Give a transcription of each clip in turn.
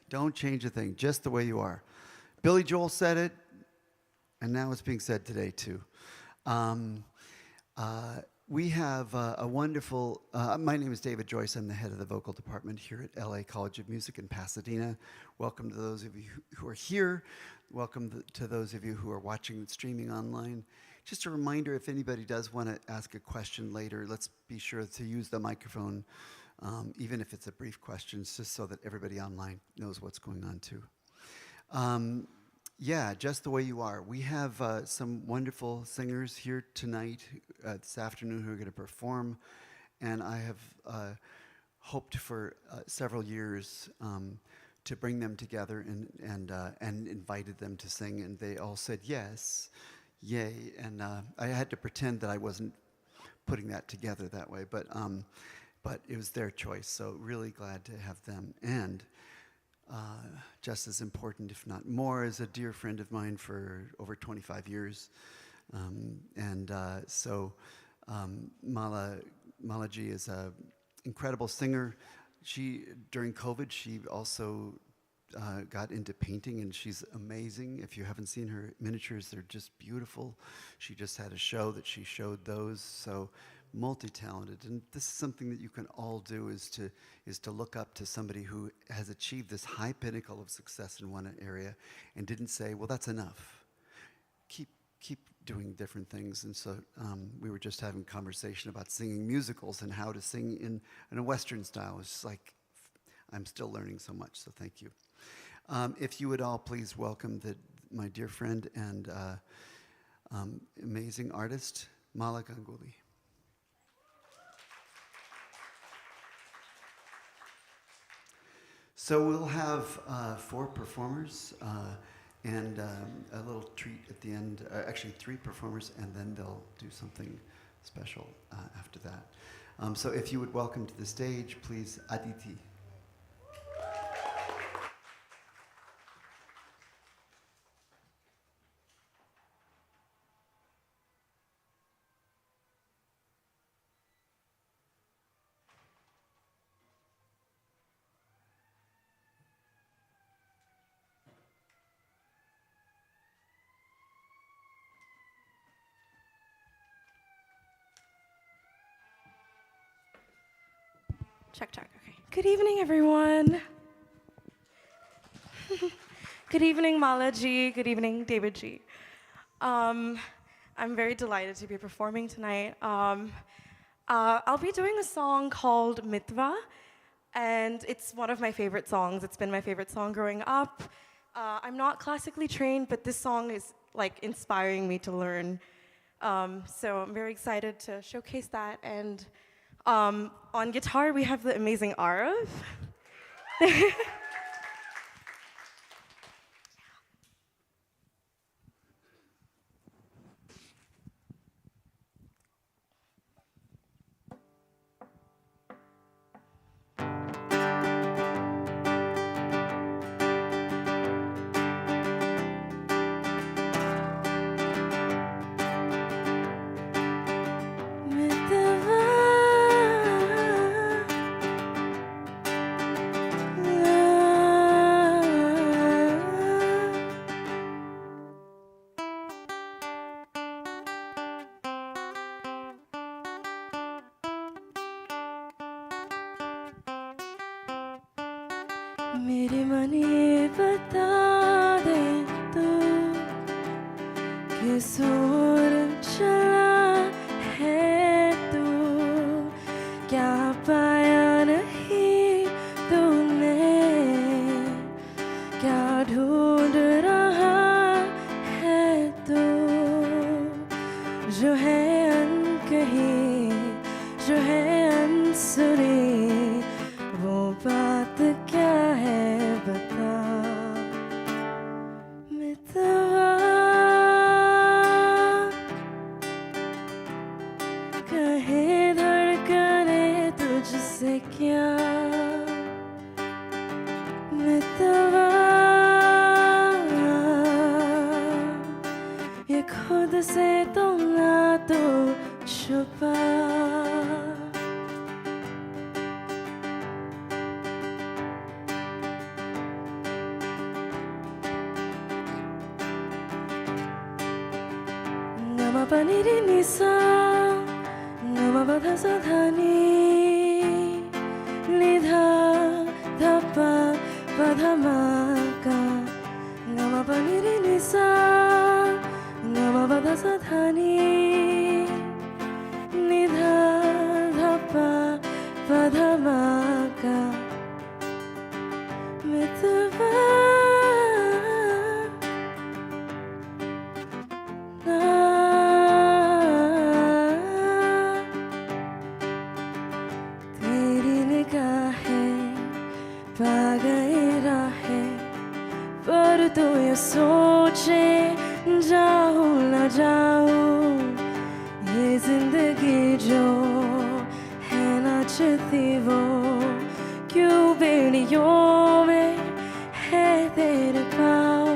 Don't change a thing, just the way you are. Billy Joel said it, and now it's being said today too. Um, we have a wonderful, my name is David Joyce. I'm the head of the vocal department here at LA College of Music in Pasadena. Welcome to those of you who are here. Welcome to those of you who are watching and streaming online. Just a reminder, if anybody does want to ask a question later, let's be sure to use the microphone, even if it's a brief question, just so that everybody online knows what's going on too. Yeah, just the way you are. We have some wonderful singers here tonight, this afternoon, who are going to perform, and I have hoped for several years to bring them together and invited them to sing, and they all said yes, yay, and I had to pretend that I wasn't putting that together that way, but it was their choice, so really glad to have them. And just as important, if not more, is a dear friend of mine for over 25 years. Malaji is an incredible singer. During COVID, she also got into painting, and she's amazing. If you haven't seen her miniatures, they're just beautiful. She just had a show that she showed those, so multi-talented. And this is something that you can all do, is to look up to somebody who has achieved this high pinnacle of success in one area and didn't say, well, that's enough. Keep doing different things. And so we were just having a conversation about singing musicals and how to sing in a Western style. It's like, I'm still learning so much, so thank you. If you would all please welcome my dear friend and amazing artist, Mala Ganguly. So we'll have 4 performers and a little treat at the end, actually 3 performers, and then they'll do something special after that. So if you would welcome to the stage, please, Aditi. Check, okay. Good evening, everyone. Good evening, Mala ji. Good evening, David ji. I'm very delighted to be performing tonight. I'll be doing a song called Mitva, and it's one of my favorite songs. It's been my favorite song growing up. I'm not classically trained, but this song is like inspiring me to learn. So I'm very excited to showcase that. And on guitar, we have the amazing Arav. मेरे मन ये बता दे तू किस ओर चला है तू क्या पाया नहीं तूने क्या ढूंढ रहा है तू जो है अनकही जो है अनसुनी वो बात क्या है बता मितवा कहे धड़कने तुझसे क्या मितवा ये खुद से तो ना तो छुपा ma pa ni ri ni sa ga ma pa tha sa tha ni tha tha pa tha ma ga ga ma pa ni ri ni sa ga ma pa tha sa tha ni tha tha pa tha ma ga mitva तेरी निगाहें पा गए राहें पर तू ये सोचे जाऊं ना जाऊं ये जिंदगी जो है नाचती वो क्यों बेड़ियों में है तेरे पाँव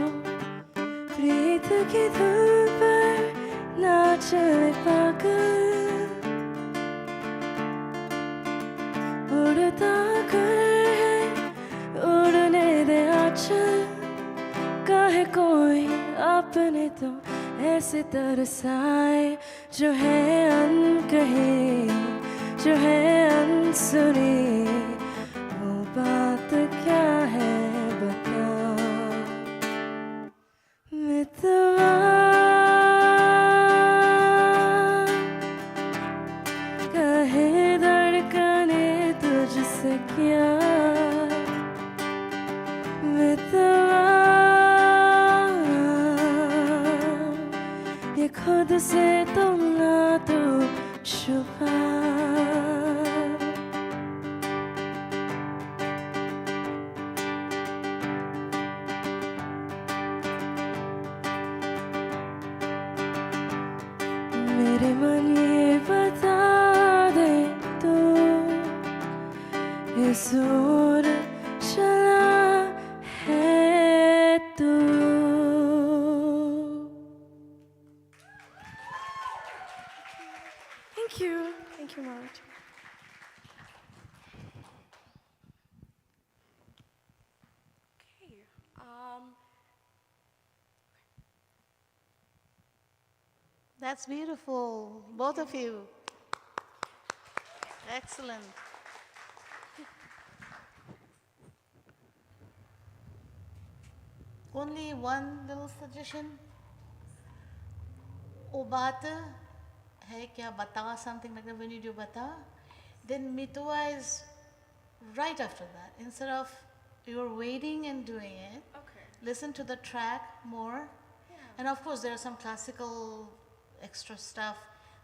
प्रीत की धुन पर नाचले पागल उड़ता कर है उड़ने दे आँचल काहे कोई अपने तो ऐसे तरसाए जो है अनकही जो है अनसुनी वो बात क्या है बता मितवा कहे धड़कने तुझसे क्या मितवा ये खुद से तुम ना तो छुपा मेरे मन ये बता दे तू इस ओर चला है तू Thank you, Marge. Okay. That's beautiful, both of you. Excellent. Only one little suggestion. O baat hai kya bata, something like that. When you do bata, then mitwa is right after that. Instead of you're waiting and doing it, Okay. listen to the track more. Yeah. And of course, there are some classical extra stuff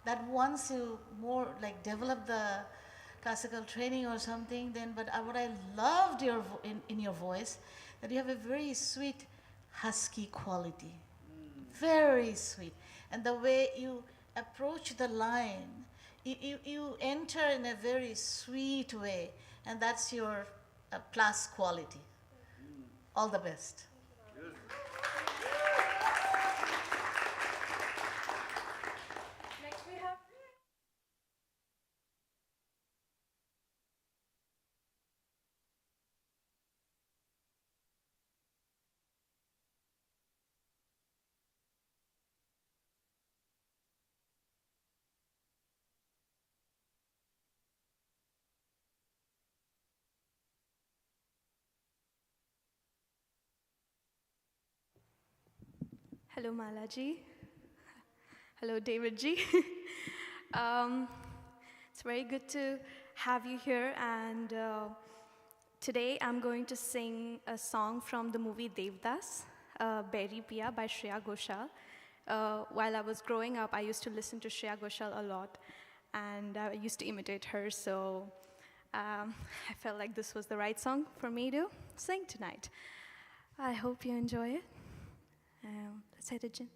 that once you more like develop the classical training or something, then, but what I loved in your voice, that you have a very sweet husky quality. Very sweet. And the way you approach the line, you enter in a very sweet way, and that's your plus quality. All the best. Next we have. Hello, Malaji. Hello, David Ji. It's very good to have you here, and today I'm going to sing a song from the movie Devdas, Berry Pia by Shreya Ghoshal. While I was growing up, I used to listen to Shreya Ghoshal a lot, and I used to imitate her, so I felt like this was the right song for me to sing tonight. I hope you enjoy it. Let's head it, Jin.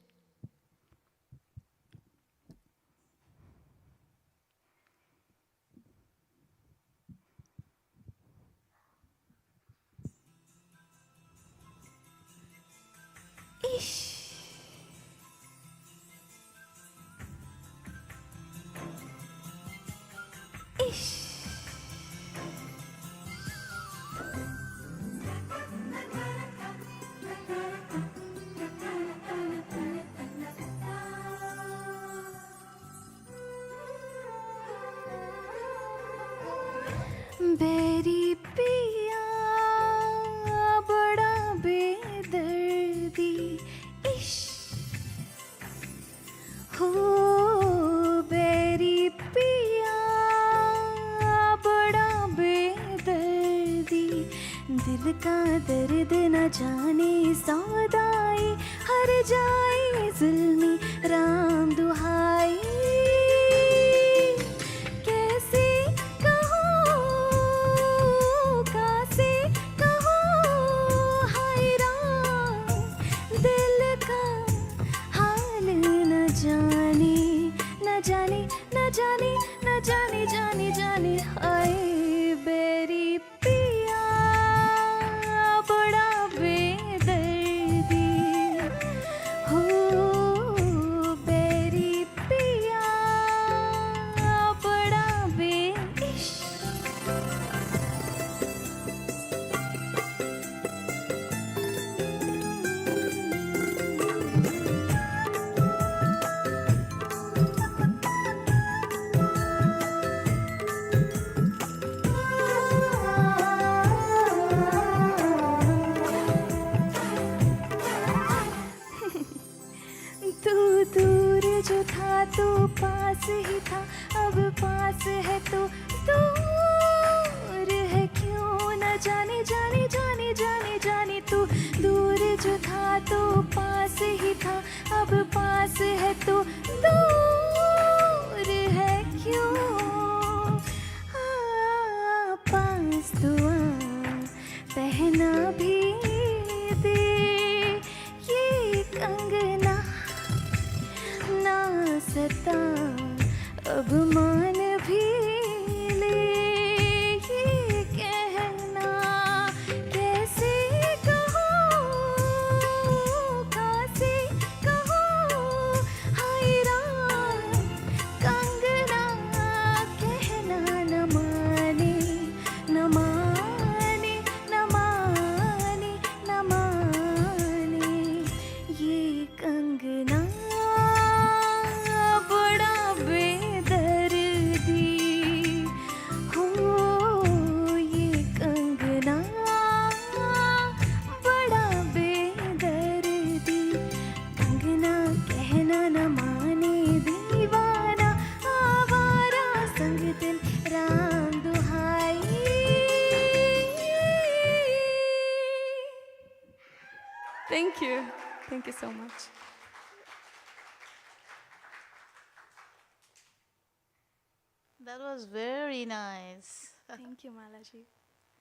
Ish. Ish. बेरी पिया बड़ा बेदर्दी इश्क हो berry पिया बड़ा बेदर्दी दिल का दर्द न जाने सौदाई हर जाए जुल्मी राम दुहाई कैसे कहूँ कैसे कहूँ हाय राम दिल का हाल न जाने न जाने न जाने न जाने जाने जाने हाय बेरी पिया बड़ा बेदर्दी हो बेरी पिया बड़ा बेइश्क तू दूर जो था तू पास ही था अब पास है तो दूर है क्यों न जाने जाने जाने जाने जाने तू दूर जो था तो पास ही था अब पास है तो दूर है क्यों पास तो पहना भी दे ये कंगना ना सता अब मान भी ले ये कहना कैसे कहूँ कैसे कहूँ हाय राम कंगना कहना न माने न माने न माने न माने ये कंगना बड़ा बेदर्दी हो ये कंगना बड़ा बेदर्दी कंगना कहना न माने दीवाना आवारा संग दिल राम दुहाई Thank you. Thank you so much. That was very nice. Thank you, Malaji.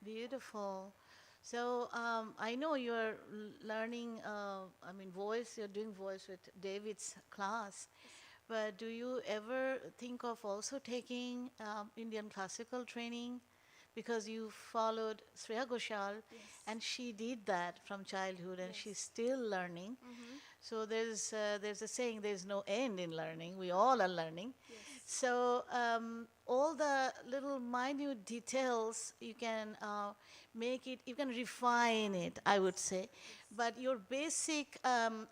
Beautiful. So I know you're learning, voice, you're doing voice with David's class, but do you ever think of also taking Indian classical training? Because you followed Shreya Ghoshal, and she did that from childhood, and she's still learning. So there's a saying, there's no end in learning. We all are learning. So all the little minute details, you can make it, you can refine it, I would say. But your basic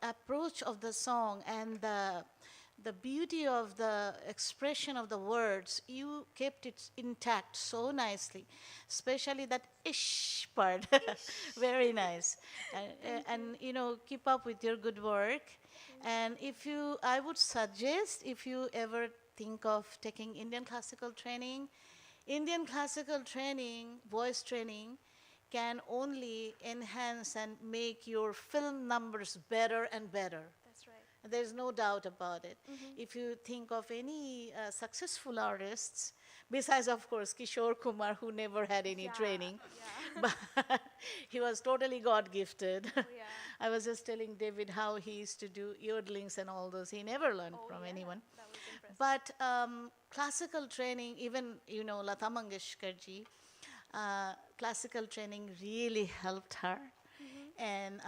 approach of the song and the beauty of the expression of the words, you kept it intact so nicely, especially that ish part. Very nice. And you know, keep up with your good work. And I would suggest, if you ever think of taking Indian classical training, voice training, can only enhance and make your film numbers better and better. That's right. There's no doubt about it. If you think of any successful artists, besides, of course, Kishore Kumar, who never had any training, but he was totally God-gifted. I was just telling David how he used to do yodelings and all those. He never learned from anyone. That was impressive. But classical training, even, you know, Lata Mangeshkar ji, classical training really helped her. And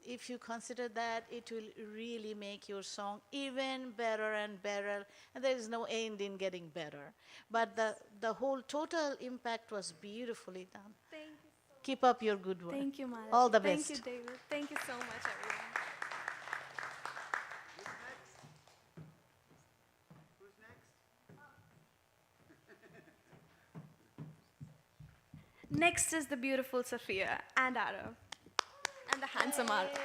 if you consider that, it will really make your song even better and better. And there is no end in getting better. But the whole total impact was beautifully done. Thank you. Keep up your good work. Thank you, Malaji. All the best. Thank you, David. Thank you so much, everyone. Next is the beautiful Sophia and Arav. And the handsome Arav.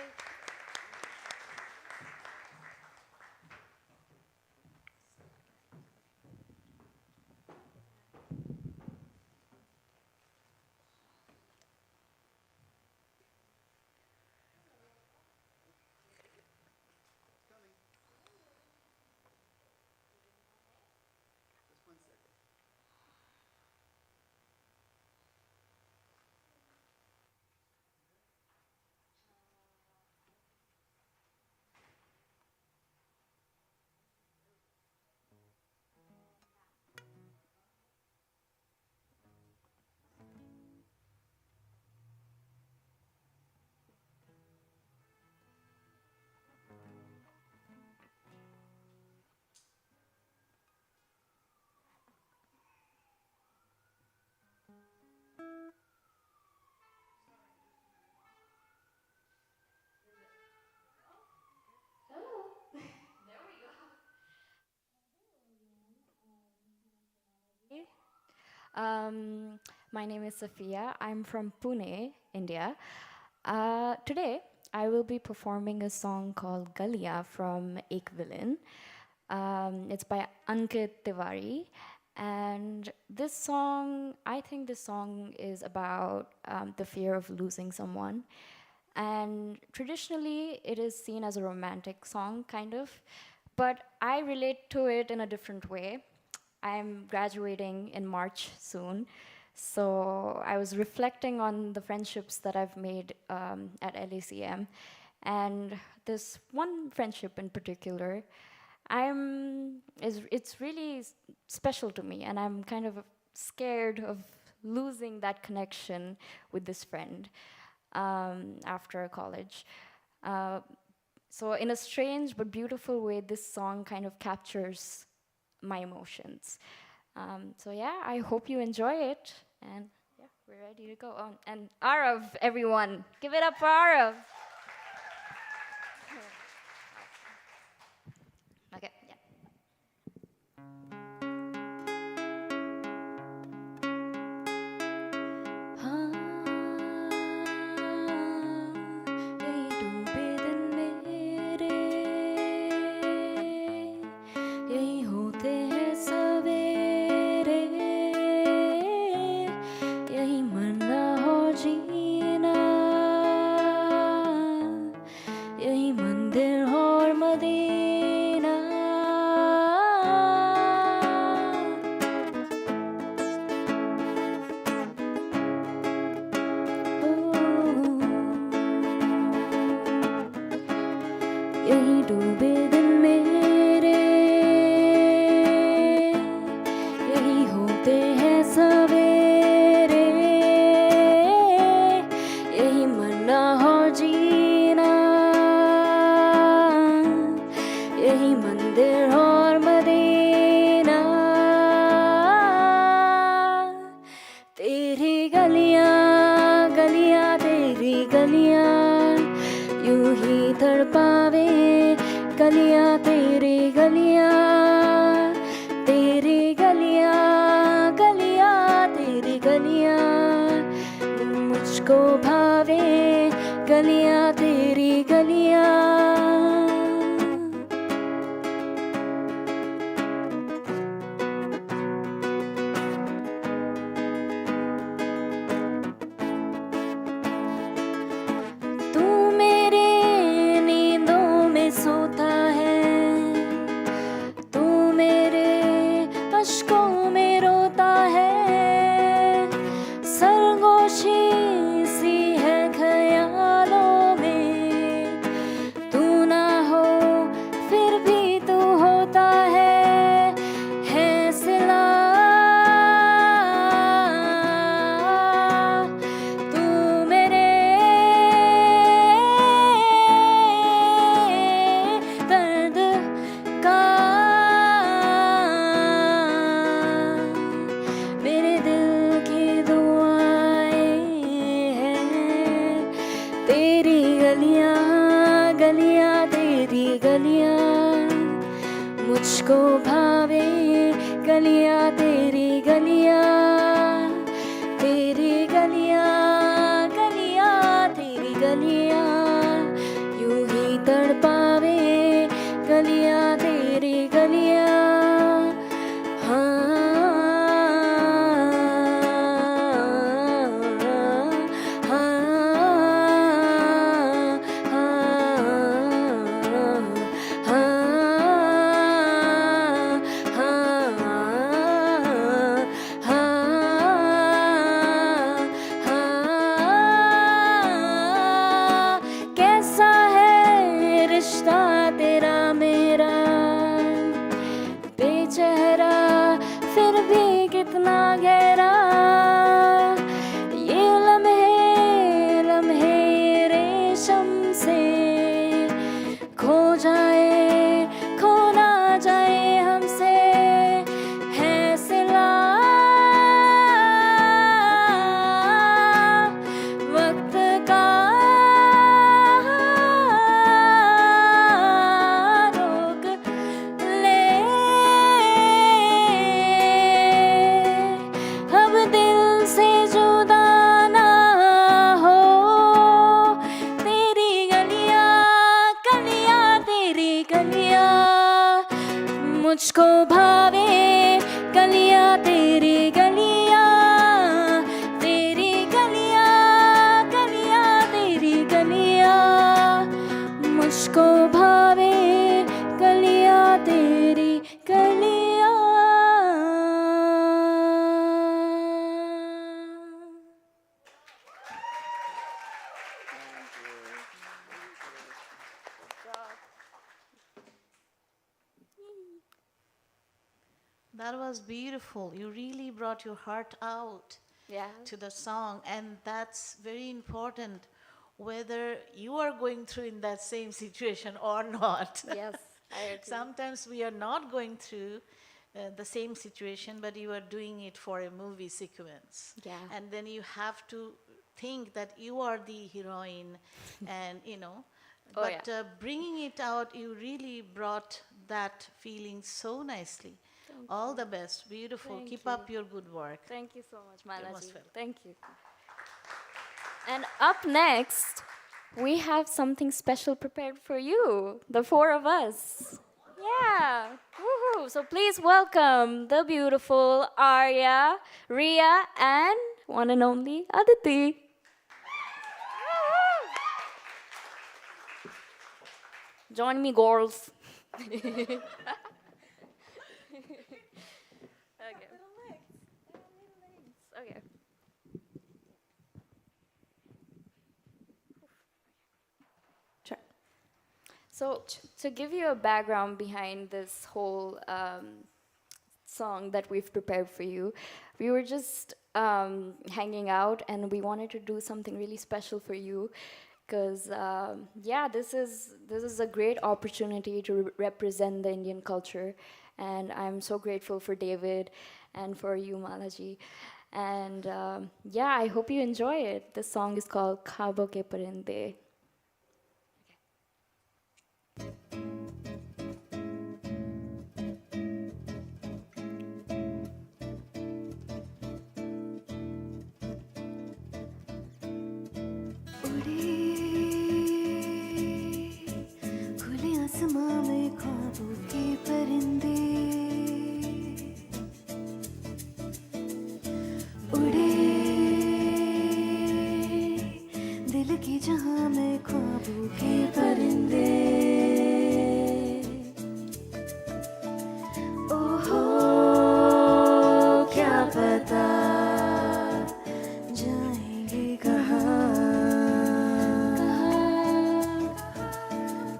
Um, my name is Sophia. I'm from Pune, India. Today, I will be performing a song called Galia from Ek Villain. It's by Ankit Tiwari. And this song, I think this song is about the fear of losing someone. And traditionally, it is seen as a romantic song, kind of. But I relate to it in a different way. I'm graduating in March soon, so I was reflecting on the friendships that I've made at LACM, and this one friendship in particular, it's really special to me, and I'm kind of scared of losing that connection with this friend after college. So in a strange but beautiful way, this song kind of captures my emotions. So yeah, I hope you enjoy it. And yeah, we're ready to go. And Arav, everyone, give it up for Arav. Okay, yeah. यही डूबे दिन मेरे यही होते हैं सवेरे यही मरना और जीना यही मंदिर और मदीना तेरी गलियां गलियां तेरी गलियां यूं ही तड़पावे गलियां तेरी गलियां तेरी गलियां गलियां तेरी गलियां मुझको भावे गलियां तेरी गलियां सोता है तू मेरे अश्कों में रोता है सरगोशी सी है ख्यालों में तू ना हो फिर भी तू होता है सिला तू मेरे तेरी गलियां गलियां तेरी गलियां मुझको भावे गलियां तेरी गलियां तेरी गलियां तेरी गलियां तेरी गलियां गलियां तेरी गलियां मुझको भावे गलियां तेरी गलियां. That was beautiful. You really brought your heart out Yeah. to the song, and that's very important whether you are going through in that same situation or not. Yes, I agree. Sometimes we are not going through the same situation, but you are doing it for a movie sequence. Yeah. And then you have to think that you are the heroine, and you know. Oh, But yeah. bringing it out, you really brought that feeling so nicely. All the best. Beautiful. Thank Keep you. up your good work. Thank you so much, You're most Malaji. welcome. Thank you. And up next, we have something special prepared for you, the four of us. Yeah. Woohoo. So please welcome the beautiful Arya, Ria, and one and only Aditi. Woohoo. Join me, girls. Okay. Okay. Check. So, to give you a background behind this whole song that we've prepared for you, we were just hanging out and we wanted to do something really special for you because, yeah, this is a great opportunity to represent the Indian culture. And I'm so grateful for David and for you, Malaji. And yeah, I hope you enjoy it. This song is called Khabo Ke Parinde. खुले आसमां में ख्वाबों के परिंदे उड़े दिल की जहां में ख्वाबों के परिंदे ओहो क्या पता जाएंगे कहाँ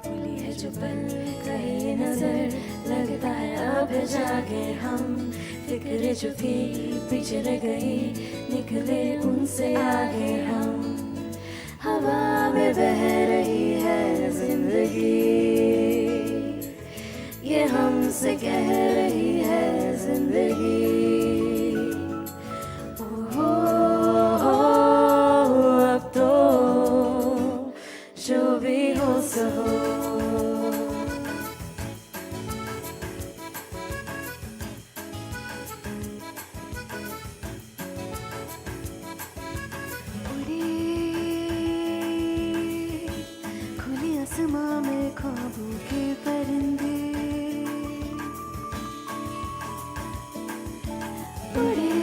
भूली है जो पल कहीं नजर लगता है अब जागे हम फिक्र जो थी पीछे रह गई निकले उनसे आगे हम हवा में बह रही है जिंदगी ये हमसे कह रही है जिंदगी ओहो अब तो जो भी हो सो खुली आसमां में ख्वाबों के परिंदे उड़े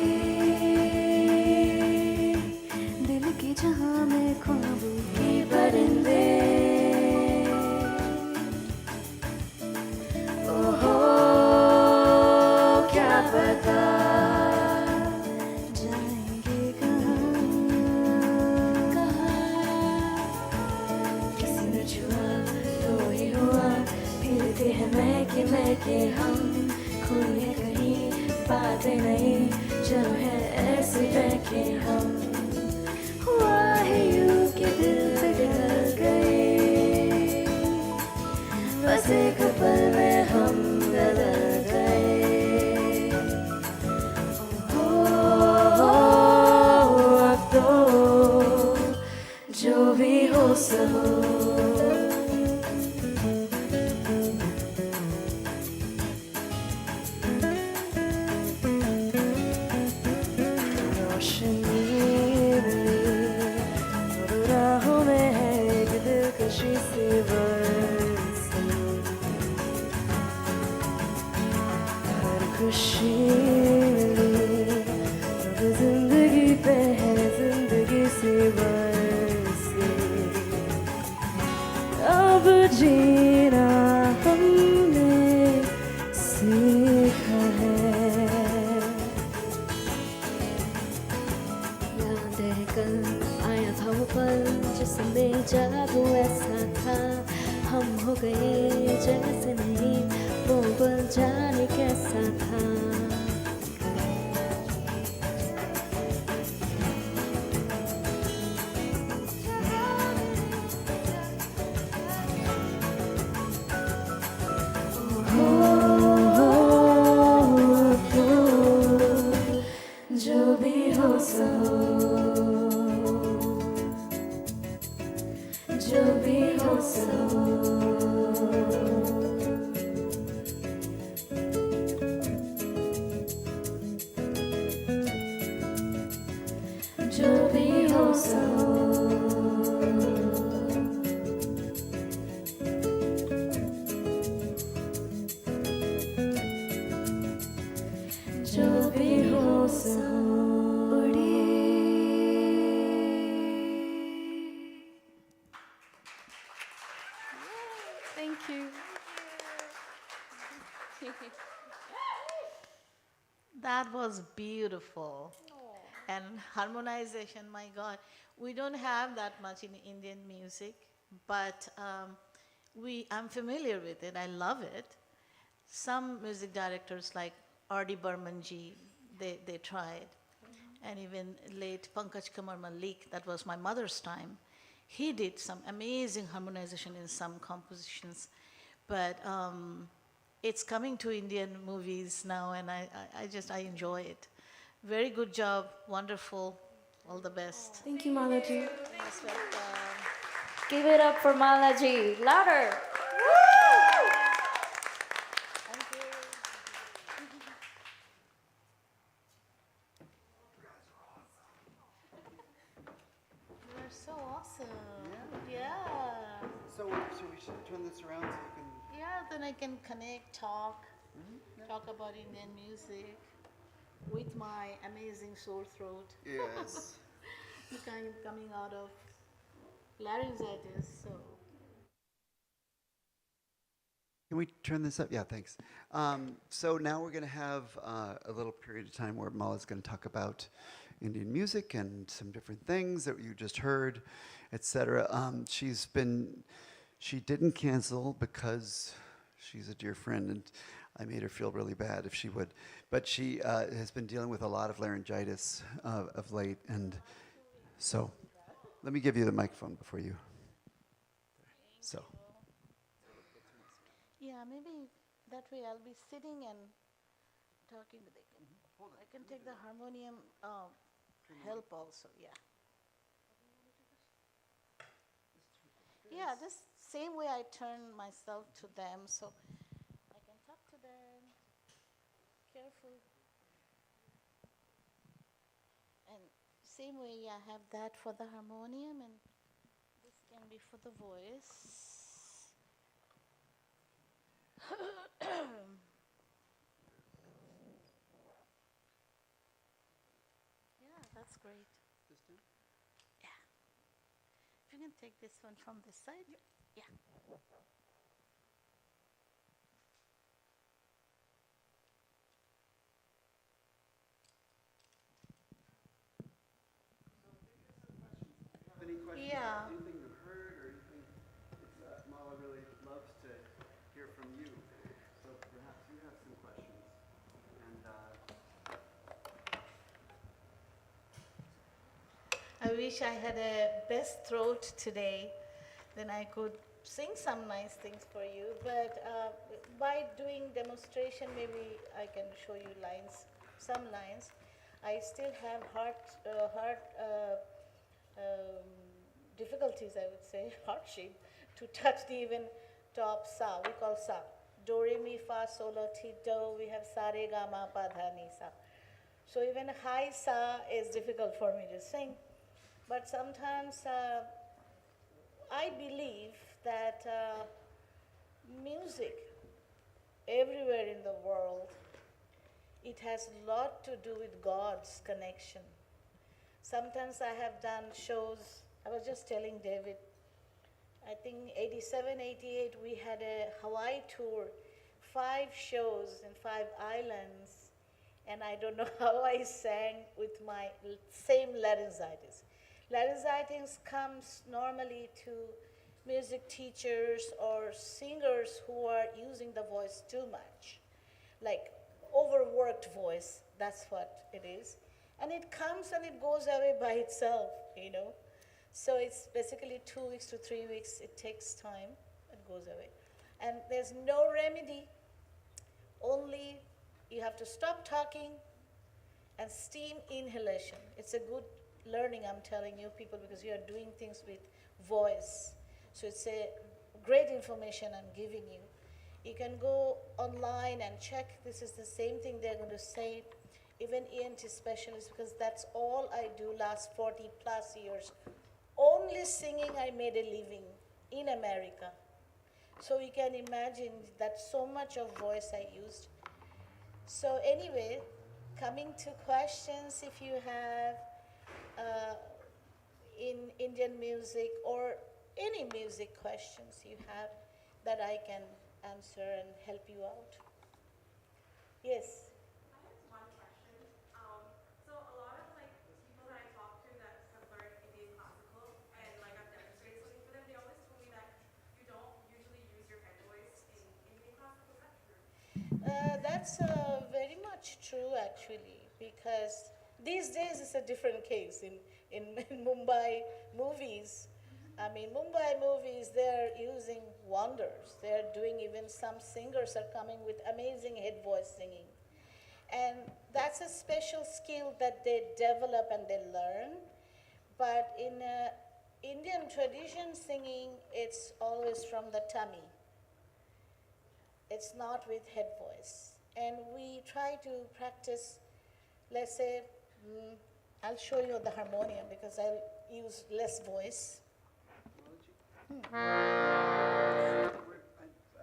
दिल की जहां में ख्वाबों के परिंदे ओहो क्या पता जाएंगे कहाँ किसी ने छुआ तो ही हुआ फिरते हैं महके हम खोए कहीं बातें नहीं जब है ऐसे बहके हम हुआ है यूं कि दिल पिघल गए बस एक पल में हम बदल गए ओहो अब तो जो भी हो सो रोशनी और राहों में है एक दिलकशी सी बरसी कल आया था वो पल जिसमें जादू ऐसा था हम हो गए जैसे नहीं वो पल जाने कैसा था जो भी हो सो जो भी हो सो जो भी हो सो जो भी हो सो Thank you. That was beautiful. And harmonization, my God. We don't have that much in Indian music, but I'm familiar with it. I love it. Some music directors like R.D. Burmanji, they tried. And even late Pankaj Kumar Malik, that was my mother's time. He did some amazing harmonization in some compositions. But it's coming to Indian movies now, and I enjoy it. Very good job, wonderful, all the best. Thank you, Malaji. Yes, welcome. Give it up for Malaji. Louder. Thank you. You are so awesome. Yeah. So we should turn this around so you can. Yeah, then I can connect, talk about Indian music with my amazing sore throat Yes. coming out of laryngitis. So Can we turn this up? Yeah, thanks. So now we're going to have a little period of time where Mala's going to talk about Indian music and some different things that you just heard, etc. She didn't cancel because she's a dear friend, and I made her feel really bad if she would. But she has been dealing with a lot of laryngitis of late, and so let me give you the microphone before you. So. yeah, maybe that way I'll be sitting and talking. I can take the harmonium help also. Yeah. Yeah, just same way I turn myself to them, so I can talk to them. Careful. And same way, yeah, I have that for the harmonium, and this can be for the voice. Yeah, that's great. Yeah. If you can take this one from this side. Yeah. Any questions? Yeah. Anything you heard or anything? Mala really loves to hear from you, so perhaps you have some questions. And I wish I had a best throat today, then I could sing some nice things for you. But by doing demonstration, maybe I can show you lines, some lines. I still have heart difficulties, I would say, hardship, to touch the even top sa. We call sa. Do, re, mi, fa, sol, la, ti, do. We have sa, re, ga, ma, pa, dha, ni, sa. So even high sa is difficult for me to sing. But sometimes I believe that music everywhere in the world, it has a lot to do with God's connection. Sometimes I have done shows, I was just telling David, I think 87, 88, we had a Hawaii tour, 5 shows in 5 islands, and I don't know how I sang with my same laryngitis. Laryngitis comes normally to music teachers or singers who are using the voice too much, like overworked voice, that's what it is. And it comes and it goes away by itself, you know. So it's basically 2 weeks to 3 weeks, it takes time, it goes away. And there's no remedy, only you have to stop talking and steam inhalation. It's a good learning, I'm telling you people, because you are doing things with voice. So it's a great information I'm giving you. You can go online and check. This is the same thing they're going to say, even ENT specialists, because that's all I do last 40 plus years. Only singing I made a living in America. So you can imagine that so much of voice I used. So anyway, coming to questions, if you have in Indian music or any music questions you have that I can answer and help you out. Yes. I have one question. So a lot of like people that I talk to that have learned Indian classical and like I've demonstrated something for them, they always told me that you don't usually use your head voice in Indian classical. Is that true? That's very much true actually, because these days it's a different case in Mumbai movies. I mean, Mumbai movies, they're using wonders. They're doing, even some singers are coming with amazing head voice singing. And that's a special skill that they develop and they learn. But in Indian tradition singing, it's always from the tummy. It's not with head voice. And we try to practice, let's say, I'll show you the harmonium because I'll use less voice. I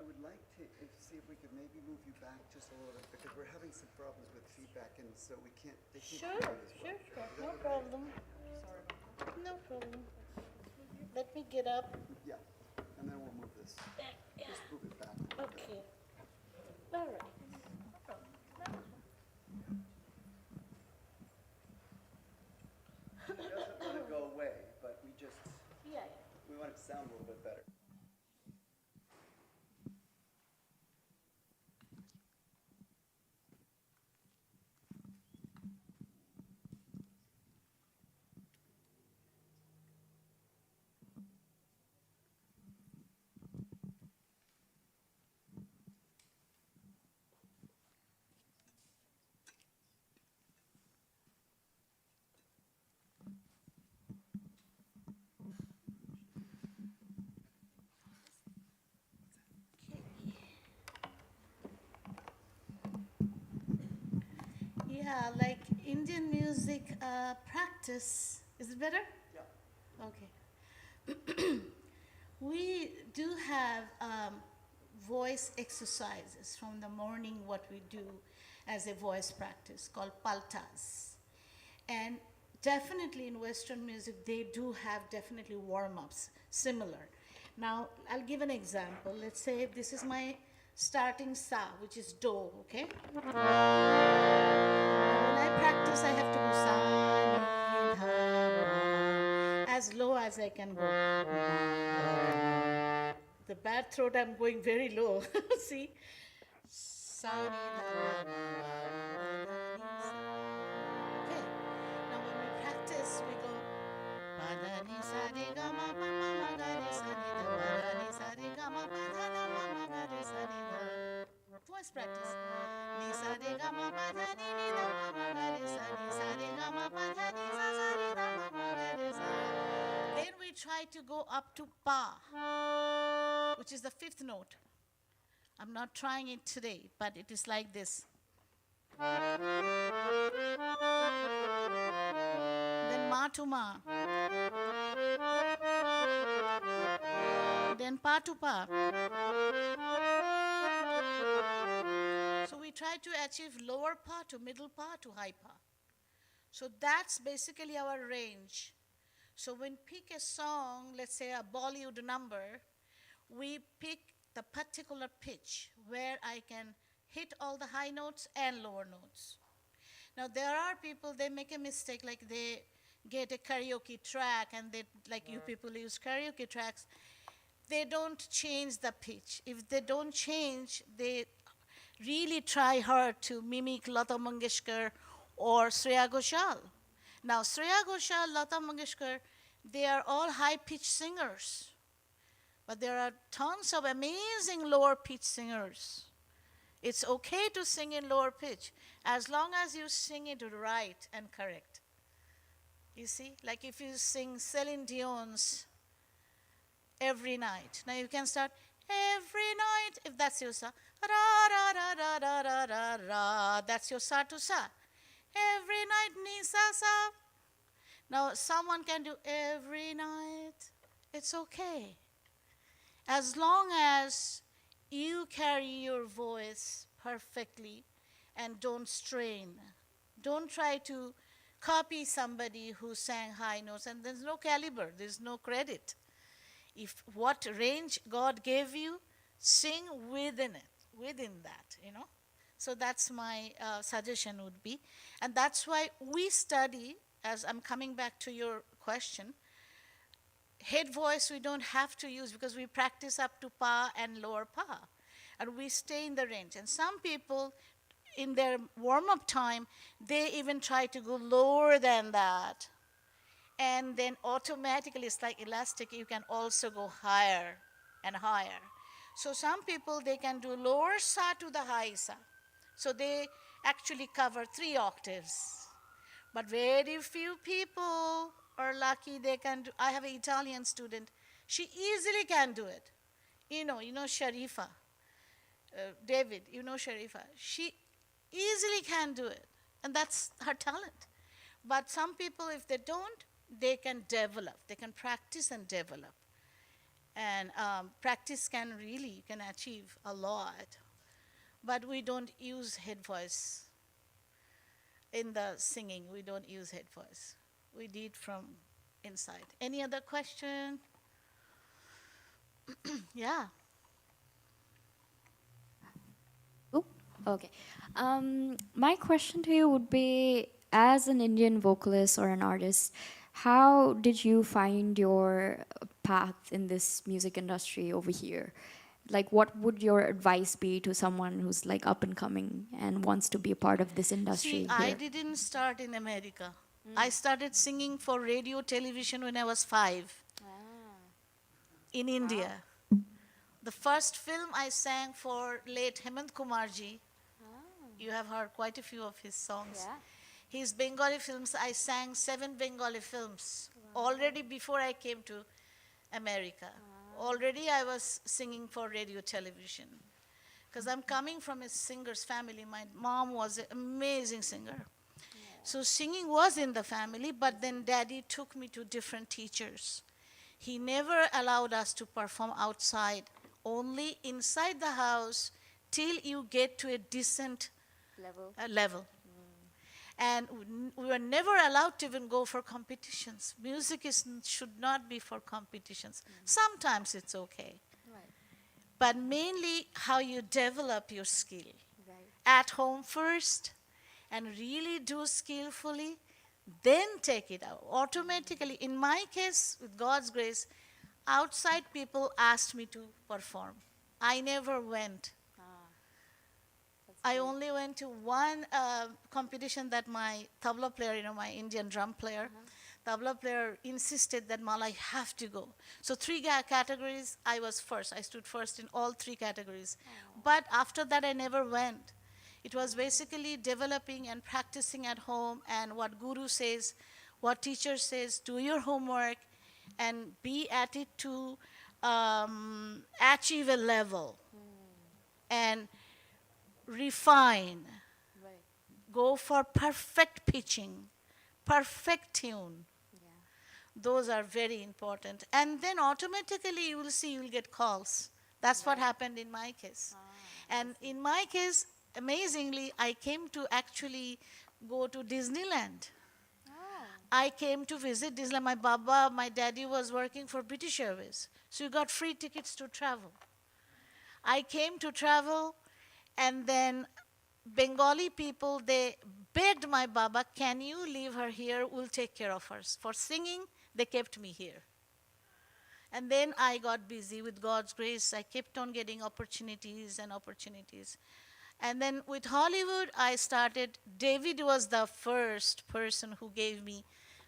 would like to see if we could maybe move you back just a little bit because we're having some problems with feedback, and so we can't. They can't Sure, hear you as well. sure, no problem. No problem. Let me get up. Yeah, and then we'll move this. Yeah. Just move it back. A little bit. Okay. All right. It doesn't want to go away, but Yeah. we want it to sound a little bit better. Yeah, like Indian music practice. Is it better? Yeah. Okay. We do have voice exercises from the morning, what we do as a voice practice called paltas. And definitely in Western music, they do have definitely warm-ups, similar. Now, I'll give an example. Let's say this is my starting sa, which is do, okay? When I practice, I have to go sa, ni, dha, ma, as low as I can go. The bad throat, I'm going very low. See? Sa, ni, dha, ma, ma, ma, ma, ni, sa. Okay. Now when we practice, we go pa da ni sa re ga ma pa ma ma ga re sa ni da pa da ni sa re ga ma pa da da ma ma ga re sa ni da. Voice practice. Ni sa re ga ma pa da ni ni da ma ma ga re sa ni sa re ga ma pa da ni sa sa ni da ma ma ga re sa. Then we try to go up to pa, which is the fifth note. I'm not trying it today, but it is like this. Then ma to ma. Then pa to pa. So we try to achieve lower pa to middle pa to high pa. So that's basically our range. So when pick a song, let's say a Bollywood number, we pick the particular pitch where I can hit all the high notes and lower notes. Now there are people, they make a mistake, like they get a karaoke track and they, like you people use karaoke tracks, they don't change the pitch. If they don't change, they really try hard to mimic Lata Mangeshkar or Shreya Ghoshal. Now, Shreya Ghoshal, Lata Mangeshkar, they are all high-pitched singers. But there are tons of amazing lower-pitched singers. It's okay to sing in lower pitch as long as you sing it right and correct. You see, like if you sing Celine Dion's Every Night. Now you can start every night, if that's your sa, ra ra ra ra ra ra ra ra, that's your sa to sa. Every night ni sa sa. Now someone can do every night. It's okay. As long as you carry your voice perfectly and don't strain. Don't try to copy somebody who sang high notes and there's no caliber, there's no credit. If what range God gave you, sing within it, within that, you know. So that's my suggestion would be. And that's why we study, as I'm coming back to your question, head voice we don't have to use because we practice up to pa and lower pa. And we stay in the range. And some people, in their warm-up time, they even try to go lower than that. And then automatically, it's like elastic, you can also go higher and higher. So some people, they can do lower sa to the high sa. So they actually cover 3 octaves. But very few people are lucky they can do. I have an Italian student. She easily can do it. You know Sharifa. David, you know Sharifa. She easily can do it. And that's her talent. But some people, if they don't, they can develop. They can practice and develop. And practice can achieve a lot. But we don't use head voice. In the singing, we don't use head voice. We did from inside. Any other question? Yeah. Oh, okay. My question to you would be, as an Indian vocalist or an artist, how did you find your path in this music industry over here? Like, what would your advice be to someone who's like up and coming and wants to be a part of this industry See, here? I didn't start in America. I started singing for radio, television when I was 5 in India. The first film I sang for late Hemant Kumarji. You have heard quite a few of his songs. His Bengali films, I sang 7 Bengali films already before I came to America. Already I was singing for radio, television. Because I'm coming from a singer's family. My mom was an amazing singer. So singing was in the family, but then Daddy took me to different teachers. He never allowed us to perform outside, only inside the house till you get to a decent level. And we were never allowed to even go for competitions. Music should not be for competitions. Sometimes it's okay. But mainly how you develop your skill. At home first, and really do skillfully, then take it out. Automatically, in my case, with God's grace, outside people asked me to perform. I never went. I only went to one competition that my tabla player, my Indian drum player, tabla player insisted that Mala, I have to go. So 3 categories, I was first. I stood first in all 3 categories. But after that, I never went. It was basically developing and practicing at home, and what guru says, what teacher says, do your homework, and be at it to achieve a level. And refine. Go for perfect pitching, perfect tune. Those are very important. And then automatically you will see you'll get calls. That's what happened in my case. And in my case, amazingly, I came to actually go to Disneyland. I came to visit Disneyland. My daddy was working for British Airways. So you got free tickets to travel. I came to travel, and then Bengali people, they begged my Baba, can you leave her here? We'll take care of her. For singing, they kept me here. And then I got busy with God's grace. I kept on getting opportunities and opportunities. And then with Hollywood, I started. David was the first person who gave me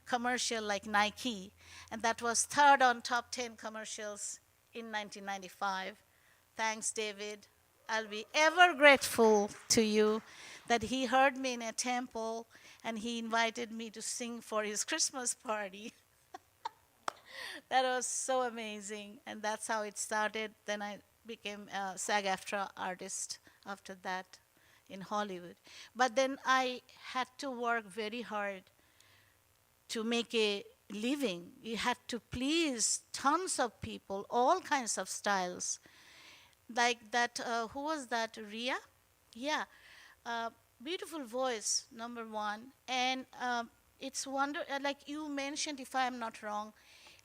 commercial like Nike. And that was third on top 10 commercials in 1995. Thanks, David. I'll be ever grateful to you that he heard me in a temple and he invited me to sing for his Christmas party. That was so amazing, and that's how it started. Then I became a SAG-AFTRA artist after that in Hollywood. But then I had to work very hard to make a living. You had to please tons of people, all kinds of styles. Like that, who was that, Ria? Yeah, beautiful voice, number one. And it's like you mentioned, if I am not wrong,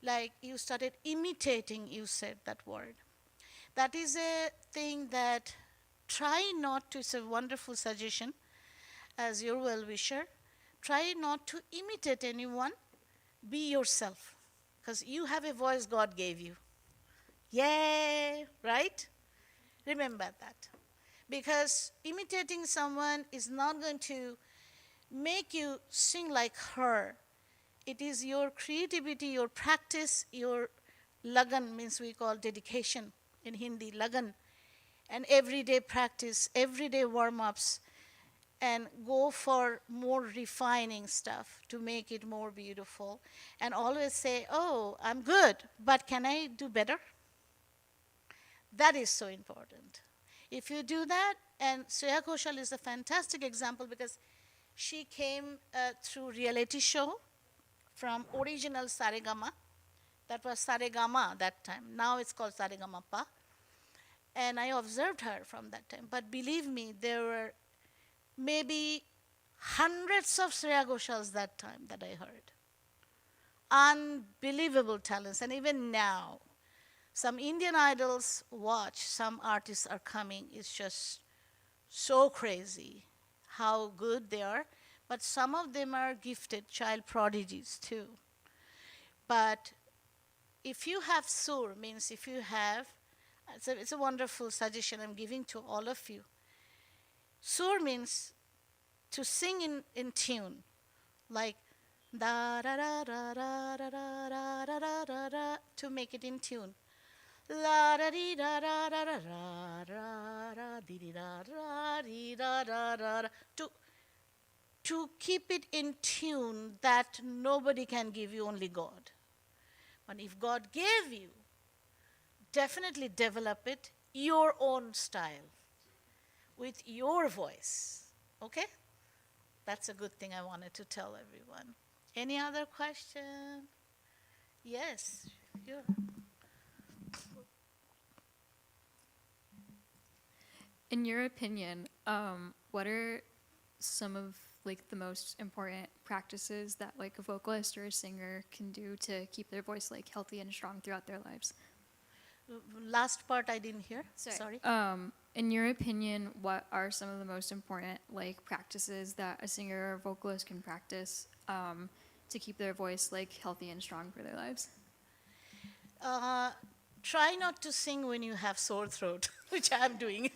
like you started imitating, you said that word. That is a thing that try not to, it's a wonderful suggestion as your well-wisher. Try not to imitate anyone, be yourself. Because you have a voice God gave you. Yay, right? Remember that. Because imitating someone is not going to make you sing like her. It is your creativity, your practice, your lagan, means we call dedication in Hindi, lagan, and everyday practice, everyday warm-ups, and go for more refining stuff to make it more beautiful. And always say, oh, I'm good, but can I do better? That is so important. If you do that, and Shreya Ghoshal is a fantastic example because she came through reality show from original Saregama. That was Saregama that time. Now it's called Saregamapa. And I observed her from that time. But believe me, there were maybe hundreds of Shreya Ghoshals that time that I heard. Unbelievable talents. And even now, some Indian idols watch, some artists are coming. It's just so crazy how good they are. But some of them are gifted child prodigies too. But if you have sur, means if you have, it's a wonderful suggestion I'm giving to all of you. Sur means to sing in tune, like da da da da da da da da da da da, to make it in tune. La da dee da da da da da da da dee da da dee da da da, to keep it in tune that nobody can give you, only God. But if God gave you, definitely develop it your own style with your voice. Okay? That's a good thing I wanted to tell everyone. Any other question? Yes, sure. In your opinion, what are some of like the most important practices that like a vocalist or a singer can do to keep their voice like healthy and strong throughout their lives? Last part I didn't hear. Sorry. In your opinion, what are some of the most important like practices that a singer or vocalist can practice to keep their voice like healthy and strong for their lives? Try not to sing when you have sore throat, which I'm doing.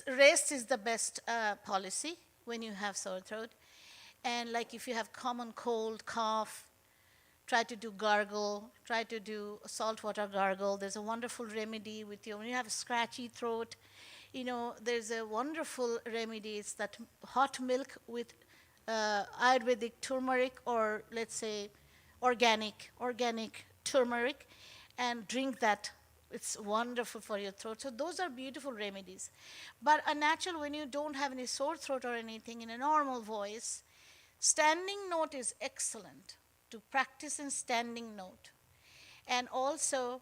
Rest is the best policy when you have sore throat. And like if you have common cold, cough, try to do gargle, try to do saltwater gargle. There's a wonderful remedy with you. When you have a scratchy throat, you know, there's a wonderful remedy. It's that hot milk with Ayurvedic turmeric, or let's say organic turmeric, and drink that. It's wonderful for your throat. So those are beautiful remedies. But a natural, when you don't have any sore throat or anything, in a normal voice, standing note is excellent, to practice in standing note. And also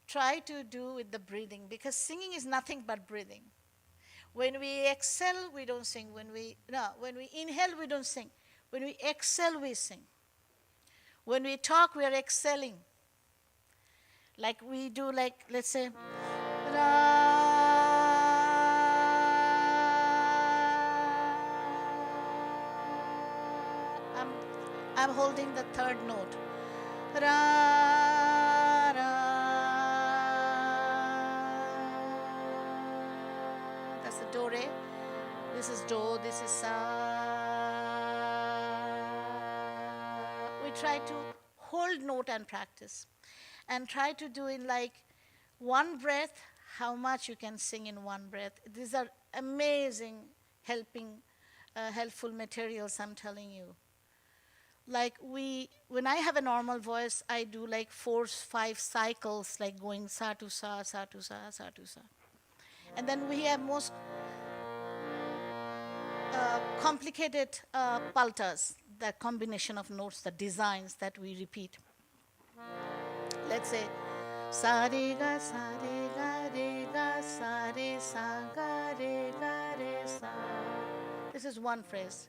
try to do with the breathing, because singing is nothing but breathing. When we exhale, we don't sing. When we inhale, we don't sing. When we exhale, we sing. When we talk, we are exhaling. Like we do, like, let's say, ra, I'm, I'm holding the third note. Ra, ra. That's the do re. This is do, this is sa. We try to hold note and practice. And try to do in like one breath, how much you can sing in one breath. These are amazing helpful materials, I'm telling you. Like when I have a normal voice, I do like 4-5 cycles, like going sa to sa, sa to sa, sa to sa. And then we have most complicated paltas, the combination of notes, the designs that we repeat. Let's say sa re ga sa re sa ga re sa. This is one phrase.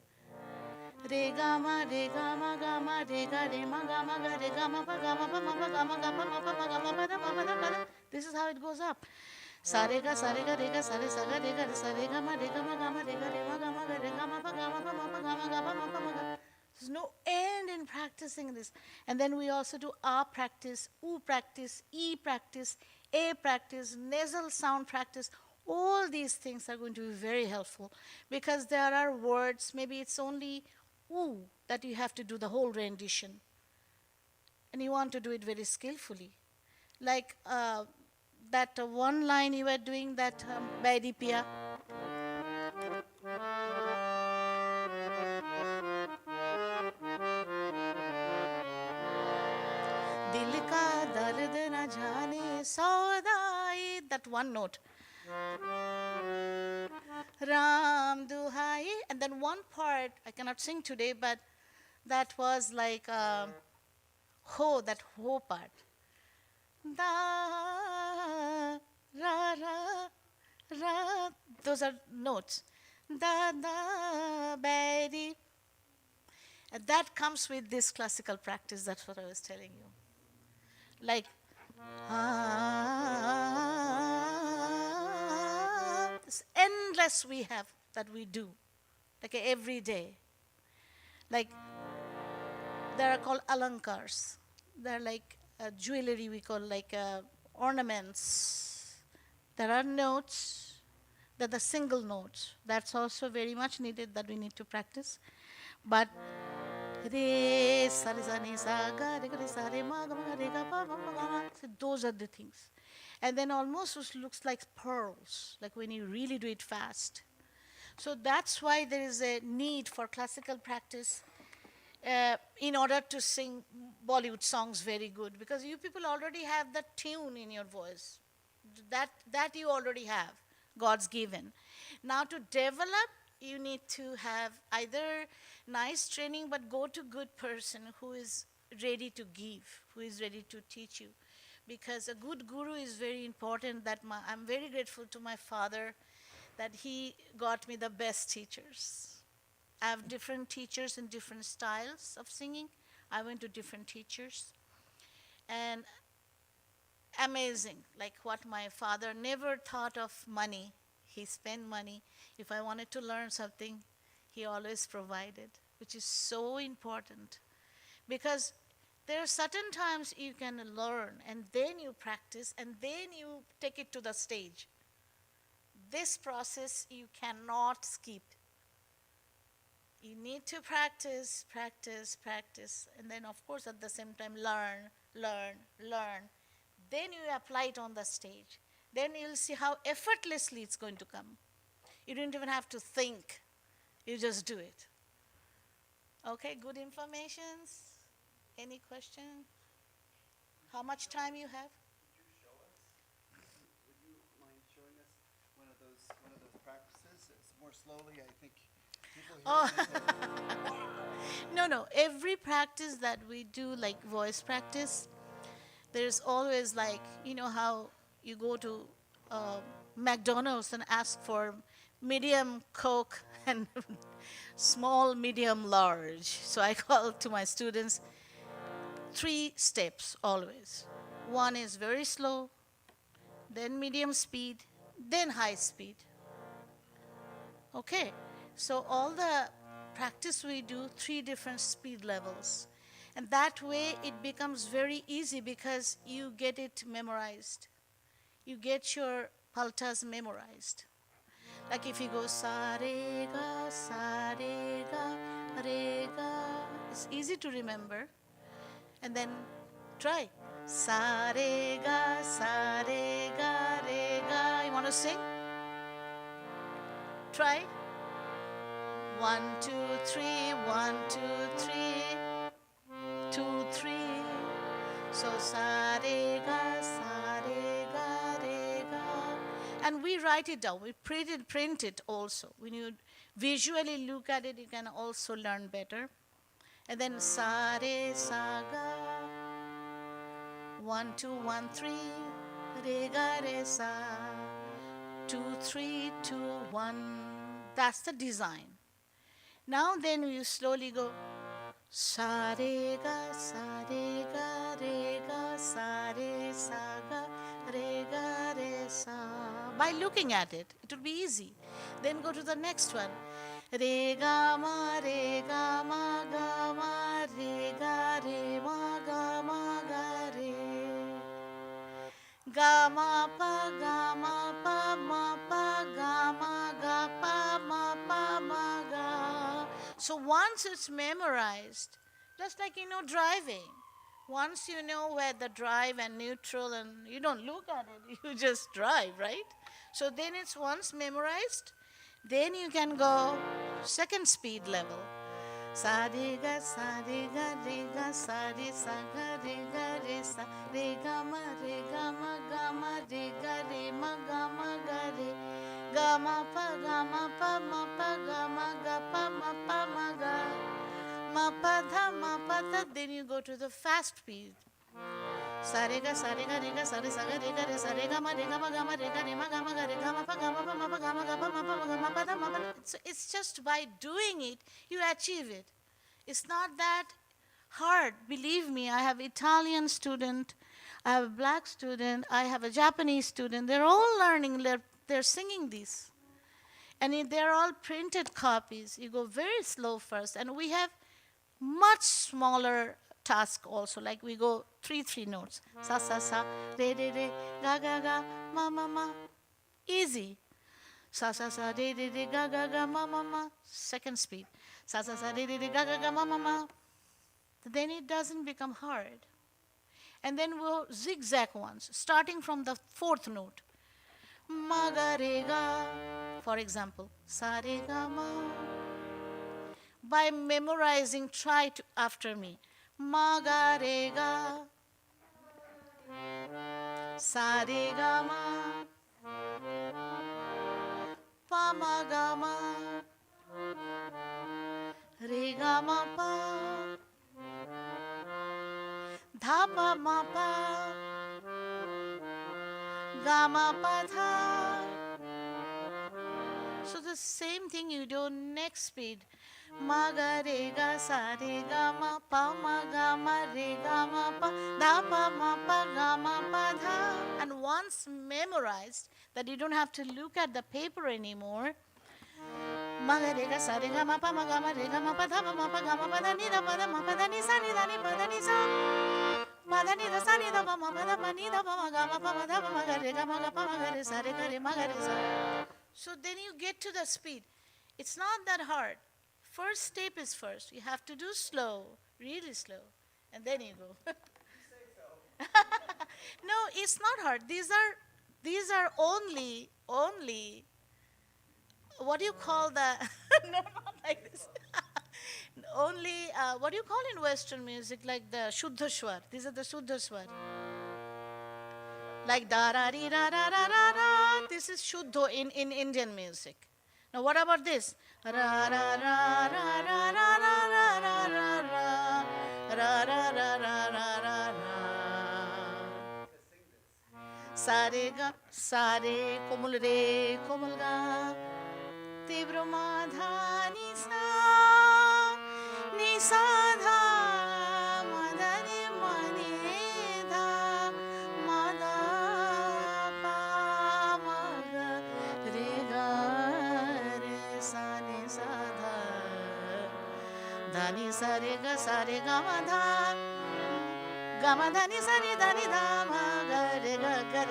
Re ga ma re ga ma re ga ma ga re ga ma pa ga ma pa ma pa ga ma ga pa ma pa ma ga ma pa da ma pa da pa da. This is how it goes up. Sa re ga sa re ga sa ga re ga sa re ga ma re ga ma re ga ma ga ma ga re ga ma pa ga ma pa ma pa ga ma ga pa ma pa ma ga. There's no end in practicing this. And then we also do ah practice, oo practice, e practice, a practice, nasal sound practice. All these things are going to be very helpful because there are words, maybe it's only oo that you have to do the whole rendition. And you want to do it very skillfully. Like that one line you were doing, that Baidi Pia. Dil ka dard na jaane saudai. That one note. Ram duhai. And then one part, I cannot sing today, but that was like ho, that ho part. Da, ra, ra, ra. Those are notes. Da, da, baby. And that comes with this classical practice. That's what I was telling you. Like, this endless we have that we do, like every day. Like, they are called alankars. They're like jewelry, we call like ornaments. There are notes, there are the single notes. That's also very much needed that we need to practice. But re, sa, re, sa, ni, sa, ga, re, ga, re, sa, re, ma, ga, ma, ga, re, ga, pa, ma, pa, ga, ma. So those are the things. And then almost it looks like pearls, like when you really do it fast. So that's why there is a need for classical practice in order to sing Bollywood songs very good, because you people already have that tune in your voice. That you already have, God's given. Now to develop, you need to have either nice training, but go to good person who is ready to give, who is ready to teach you. Because a good guru is very important. I'm very grateful to my father that he got me the best teachers. I have different teachers in different styles of singing. I went to different teachers. And amazing, like what my father never thought of money. He spent money. If I wanted to learn something, he always provided, which is so important. Because there are certain times you can learn, and then you practice, and then you take it to the stage. This process you cannot skip. You need to practice, practice, practice, and then of course at the same time learn, learn, learn. Then you apply it on the stage. Then you'll see how effortlessly it's going to come. You don't even have to think. You just do it. Okay, good informations. Any question? How much time you have? Would you mind showing us one of those practices? It's more slowly, I think. People hear No. Every practice that we do, like voice practice, there's always like, you know how you go to McDonald's and ask for medium Coke and small, medium, large. So I call to my students 3 steps always. One is very slow, then medium speed, then high speed. Okay, so all the practice we do 3 different speed levels. And that way it becomes very easy because you get it memorized. You get your paltas memorized. Like if you go sa re ga re ga, it's easy to remember. And then try sa re ga re ga. You want to sing? Try. 1 2 3, 1 2 3, 2 3. So sa re ga re ga. And we write it down. We print it also. When you visually look at it, you can also learn better. And then sa re sa ga. 1 2 1 3, re ga re sa. 2 3 2 1. That's the design. Now then you slowly go sa re ga re ga sa re ga re sa. By looking at it, it would be easy. Then go to the next one. Re ga ma re ga ma re ga re ma ga re. Ga ma pa ma pa ga ma ga. So once it's memorized, just like driving. Once you know where the drive and neutral, and you don't look at it, you just drive, right? So then it's once memorized, then you can go second speed level. Sa re ga re ga sa re sa re sa re ga ma re ga re ga ma pa ma ga. Then you go to the fast speed. Sa re ga re ga sa re ga re ga ma re ga re ma ga re ga ma pa. It's just by doing it you achieve it. It's not that hard. Believe me, I have Italian student, I have a black student, I have a Japanese student. They're all learning. They're singing these. And they're all printed copies. You go very slow first. And we have much smaller task also. Like we go 3 notes. Sa, sa, sa, re, ga, ma. Easy. Sa, sa, sa, re, ga, ma. Second speed. Sa, sa, sa, re, ga, ma. Then it doesn't become hard. And then we'll zigzag ones, starting from the 4th note. Ma, ga, re, ga. For example, sa, re, ga, ma. By memorizing, try to after me. Ma, ga, re, ga. Sa, re, ga, ma. Pa, ma, ga, ma. Re, ga, ma, pa. Dha, pa, ma, pa. Ga, ma, pa, dha. So the same thing you do next speed. Ma, ga, re, ga, sa, re, ga, ma, pa, re, ga, ma, pa, dha, pa, ma, pa, ga, ma, pa, dha. And once memorized, that you don't have to look at the paper anymore. Ma, ga, re, ga, sa, re, ga, ma, pa, re, ga, ma, pa, dha, pa, ma, pa, ga, ma, pa, dha, ni, da, pa, da, ma, pa, dha, ni, sa, ni, da, ni, pa, dha, ni, sa. Pa, dha, ni, da, sa, ni, da, pa, ma, pa, dha, pa, ni, da, pa, ma, ga, ma, pa, ma, dha, pa, ma, ga, re, ga, ma, ga, pa, ma, ga, re, sa, re, ga, re, ma, ga, re, sa. So then you get to the speed. It's not that hard. First step is first. You have to do slow, really slow, and then you go. No, it's not hard. These are only what do you call the no, not like this. Only what do you call in Western music, like the Shuddha Swar. These are the Shuddha Swar. Like da ra ri ra ra ra ra ra. This is Shuddho in Indian music. Now what about this? Ra ra ra ra ra ra ra ra ra ra ra ra ra ra ra ra ra. Sa re ga sa re komul ga tibro ma dha ni sa dha ma da ni ma ni dha ma da pa ma ga re ga re sa ni sa dha. Dhani sa re ga ma dha. Ga ma dha ni sa ni dha ni dha ma ga re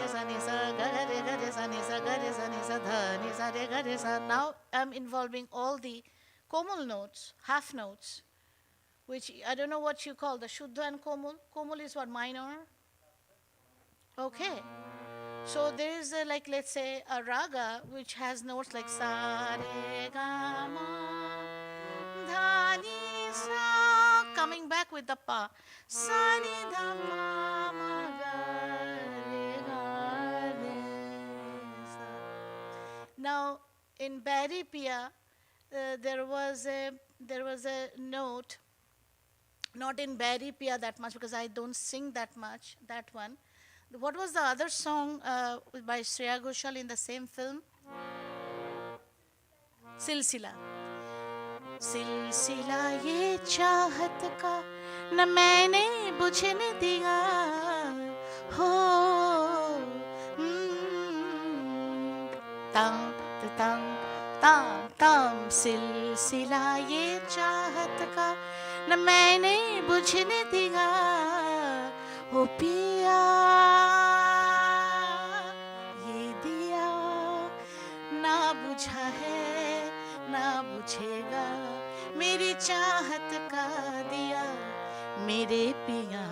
sa ni sa ga re sa ni sa ga re sa ni sa dha ni sa re ga re sa. Now I'm involving all the komal notes, half notes, which I don't know what you call the Shuddha and Komal. Komal is what, minor? Okay. So there is a, like, let's say a raga which has notes like sa re ga ma dha ni sa, coming back with the pa, sa ni dha pa ma ga re ga re sa. Now in Bari Pia, there was a note, not in Bari Pia that much because I don't sing that much, that one. What was the other song by Shreya Ghoshal in the same film? Silsila. सिलसिला ये चाहत का न मैंने बुझने दिया हो तंग तंग ताम ताम सिलसिला ये चाहत का न मैंने बुझने दिया ओ पिया ये दिया ना बुझा है ना बुझेगा मेरी चाहत का दिया मेरे पिया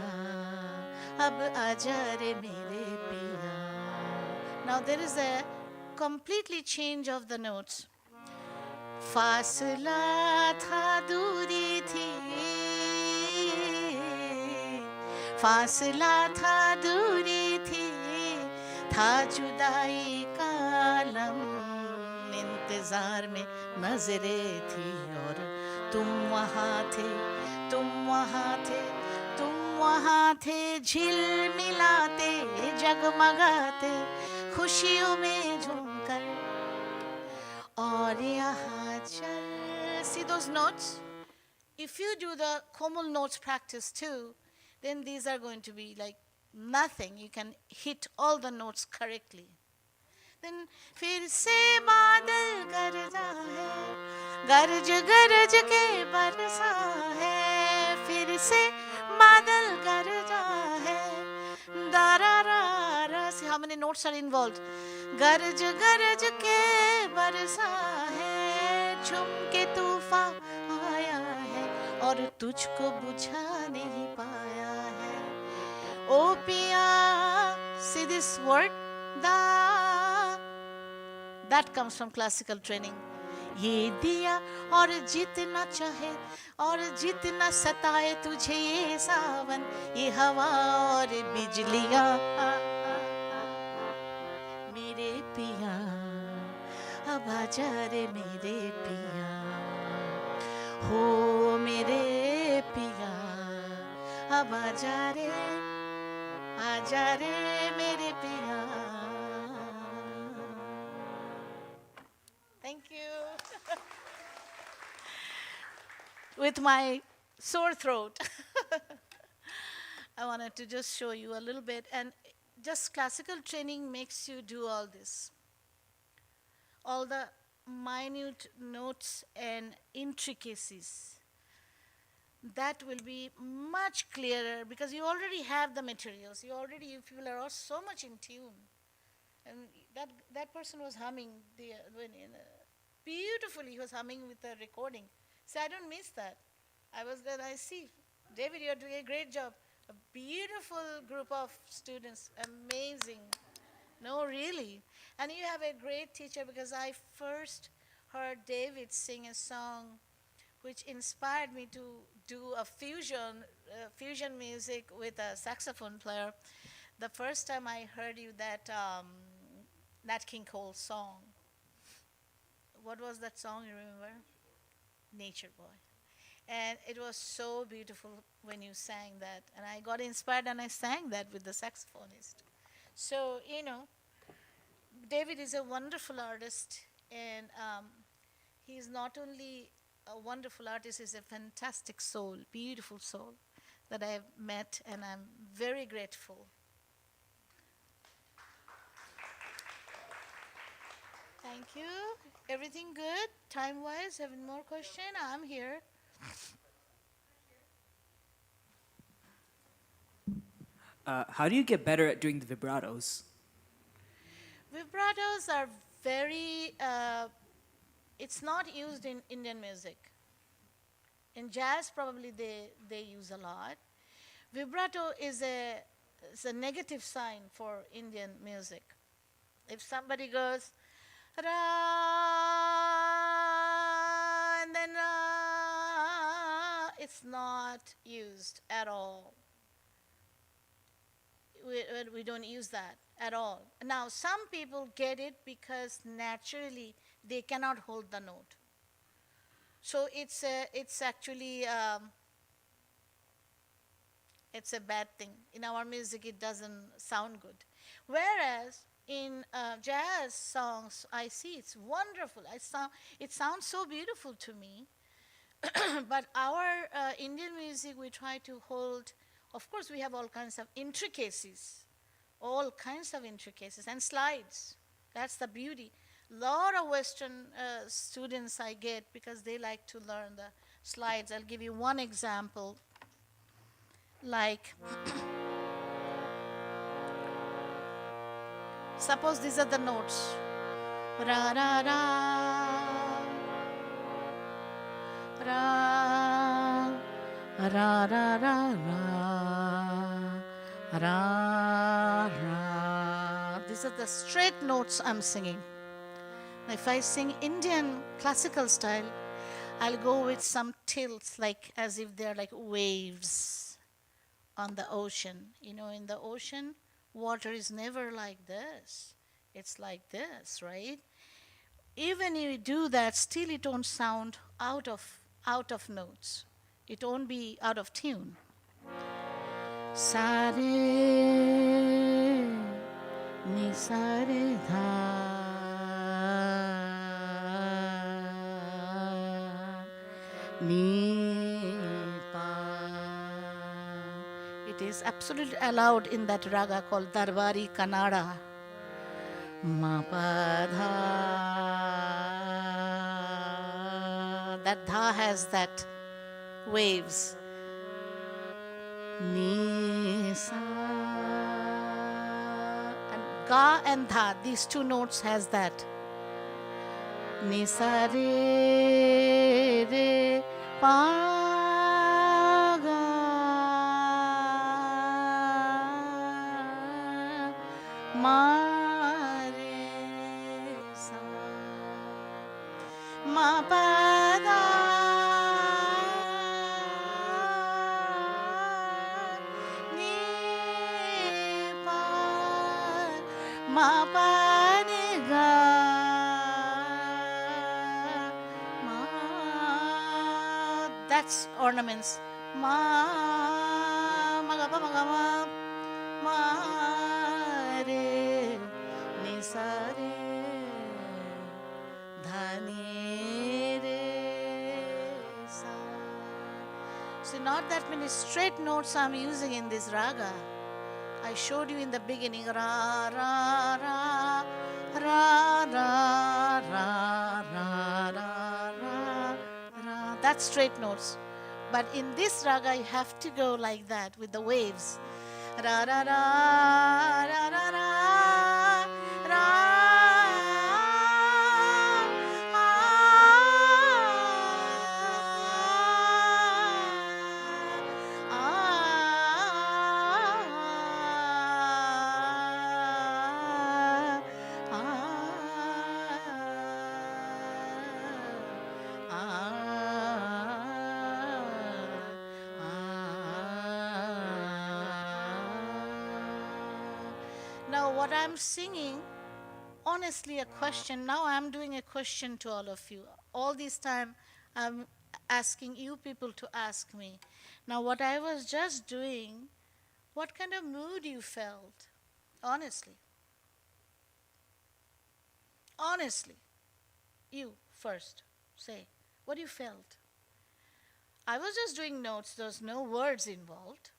अब आजा रे मेरे पिया. Now there is a completely change of the notes. फासला था दूरी थी फासला था दूरी थी था जुदाई का आलम इंतजार में नजरें थी और तुम वहाँ थे तुम वहाँ थे तुम वहाँ थे झिलमिलाते जगमगाते खुशियों में झूमकर और यहाँ चल. See those notes? If you do the Komal notes practice too, then these are going to be like nothing. You can hit all the notes correctly. Then फिर से बादल गरजा है गरज गरज के बरसा है फिर से बादल गरजा है Dara. See how many notes are involved? गरज गरज के बरसा है झुम के तूफान आया है और तुझको बुझा नहीं पाया है ओ पिया. See this word da, that comes from classical training. ये दिया और जितना चाहे और जितना सताए तुझे ये सावन ये हवा और बिजलियाँ मेरे पिया अब आजा रे मेरे पिया हो मेरे पिया अब आजा रे मेरे पिया. Thank you. With my sore throat, I wanted to just show you a little bit. And just classical training makes you do all this. All the minute notes and intricacies. That will be much clearer because you already have the materials. You people are all so much in tune. And that person was humming beautifully. He was humming with the recording. So I don't miss that. I was there. I see, David, you're doing a great job. A beautiful group of students, amazing. No, really. And you have a great teacher because I first heard David sing a song which inspired me to do a fusion music with a saxophone player. The first time I heard you that Nat King Cole song. What was that song, you remember? Nature Boy. And it was so beautiful when you sang that. And I got inspired and I sang that with the saxophonist. So, David is a wonderful artist. And he's not only a wonderful artist, he's a fantastic soul, beautiful soul that I have met. And I'm very grateful. Thank you. Everything good? Time-wise, having more question? I'm here. how do you get better at doing the vibratos? Vibratos are very, it's not used in Indian music. In jazz, probably they use a lot. Vibrato is a negative sign for Indian music. If somebody goes, ra, and then ra, it's not used at all. We don't use that at all. Now, some people get it because naturally they cannot hold the note. So it's actually it's a bad thing. In our music, it doesn't sound good. Whereas in jazz songs, I see it's wonderful. It sounds so beautiful to me. But our Indian music, we try to hold. Of course, we have all kinds of intricacies, and slides. That's the beauty. Lot of Western students I get because they like to learn the slides. I'll give you one example. Like, suppose these are the notes. Ra ra ra, ra ra ra ra ra, ra ra. These are the straight notes I'm singing. Now, if I sing Indian classical style, I'll go with some tilts, like as if they're like waves on the ocean. You know, in the ocean, water is never like this. It's like this, right? Even if you do that, still it won't sound out of notes. It won't be out of tune. Sa re ni sa re dha ni pa. It is absolutely allowed in that raga called Darbari Kannada. Ma pa dha. That dha has that waves. Ni sa. And ga and dha, these two notes has that. Ni sa re re pa ga ma re sa ma pa da ni pa ma pa ni ga ma. That's ornaments. Ma ma ga pa ma ga ma re ni sa re dha ni re sa. So not that many straight notes I'm using in this raga. I showed you in the beginning, ra ra ra ra ra ra ra ra ra ra. That's straight notes. But in this raga, you have to go like that with the waves. Ra ra ra ra ra ra ra. Now, what I'm singing, honestly, a question. Now, I'm doing a question to all of you. All this time, I'm asking you people to ask me. Now, what I was just doing, what kind of mood you felt? Honestly. Honestly. You first. Say, what you felt? I was just doing notes. There's no words involved.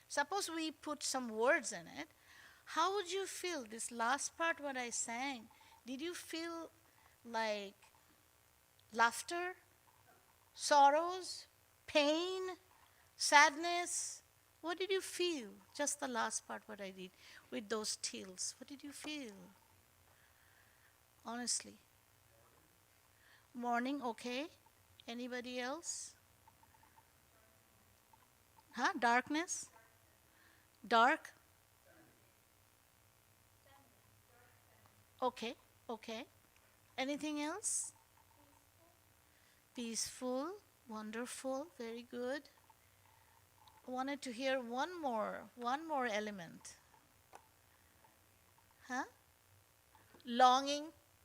Suppose we put some words in it. How would you feel this last part what I sang? Did you feel like laughter, sorrows, pain, sadness, What did you feel? Just the last part, what I did with those tills. What did you feel? Honestly. Morning, okay. Anybody else? Huh? Darkness? Dark? Okay, okay. Anything else? Peaceful, wonderful, very good. I wanted to hear one more element. Huh? Longing,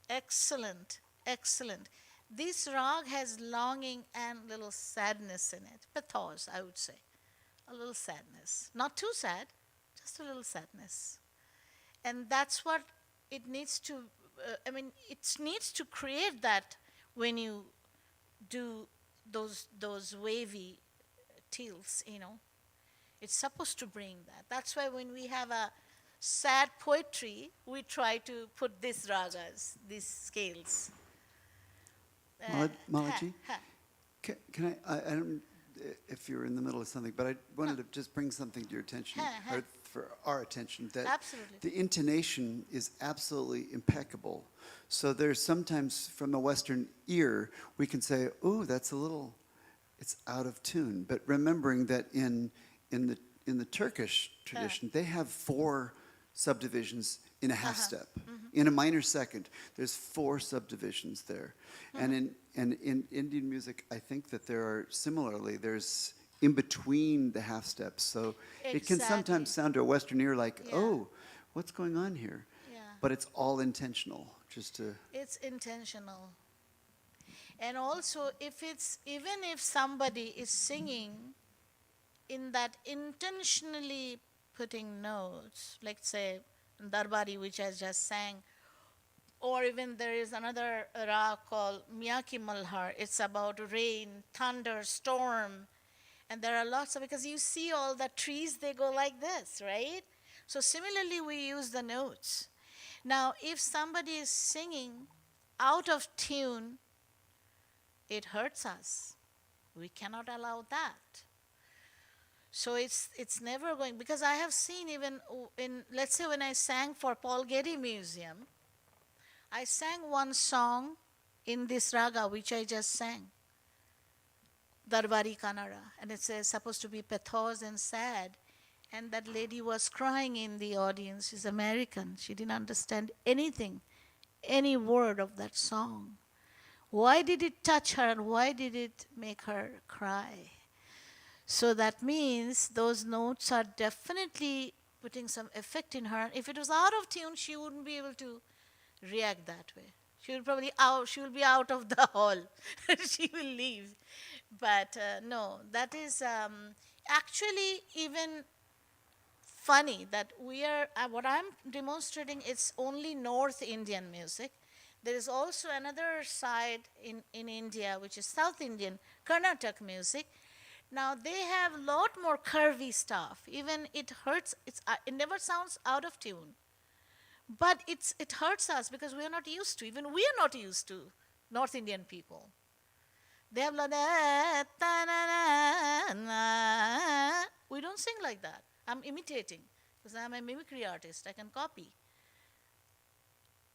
excellent, excellent. This rag has longing and little sadness in it. Pathos, I would say. A little sadness. Not too sad, just a little sadness. And that's what it needs to, it needs to create that when you do those wavy tilts, you know. It's supposed to bring that. That's why when we have a sad poetry, we try to put these ragas, these scales. Malaji, can I don't, if you're in the middle of something, but I wanted to just bring something to your attention, or for our attention, that Absolutely. the intonation is absolutely impeccable. So there's sometimes from a Western ear, we can say, oh, that's a little, it's out of tune. But remembering that in the Turkish tradition, they have 4 subdivisions in a half step. In a minor second, there's 4 subdivisions there. And in Indian music, I think that there are similarly, there's in between the half steps. So it can sometimes sound to a Western ear like, oh, what's going on here? Yeah. But it's all intentional, just to... It's intentional. And also, even if somebody is singing in that intentionally putting notes, like say Darbari, which I just sang, or even there is another rag called Miyaki Malhar. It's about rain, thunder, storm, and there are lots of, because you see all the trees, they go like this, right? So similarly, we use the notes. Now, if somebody is singing out of tune, it hurts us. We cannot allow that. So it's never going, because I have seen even in, let's say when I sang for Paul Getty Museum, I sang one song in this raga which I just sang, Darbari Kanara, and it's supposed to be pathos and sad. And that lady was crying in the audience. She's American. She didn't understand anything, any word of that song. Why did it touch her and why did it make her cry? So that means those notes are definitely putting some effect in her. If it was out of tune, she wouldn't be able to react that way. She will be out of the hall. She will leave. But no, that is actually even funny that we are, what I'm demonstrating is only North Indian music. There is also another side in India, which is South Indian, Karnataka music. Now they have a lot more curvy stuff. Even it hurts, it never sounds out of tune. But it hurts us because we are not used to, even we are not used to North Indian people. They have we don't sing like that. I'm imitating because I'm a mimicry artist. I can copy.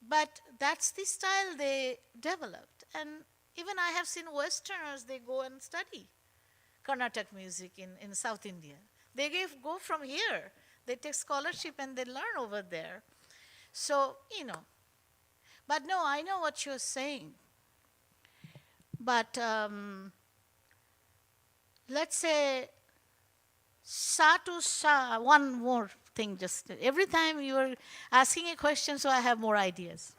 But that's the style they developed. And even I have seen Westerners, they go and study Carnatic music in South India. They go from here. They take scholarship and they learn over there. So, you know. But no, I know what you're saying. But let's say sa to sa, one more thing, just every time you are asking a question, so I have more ideas.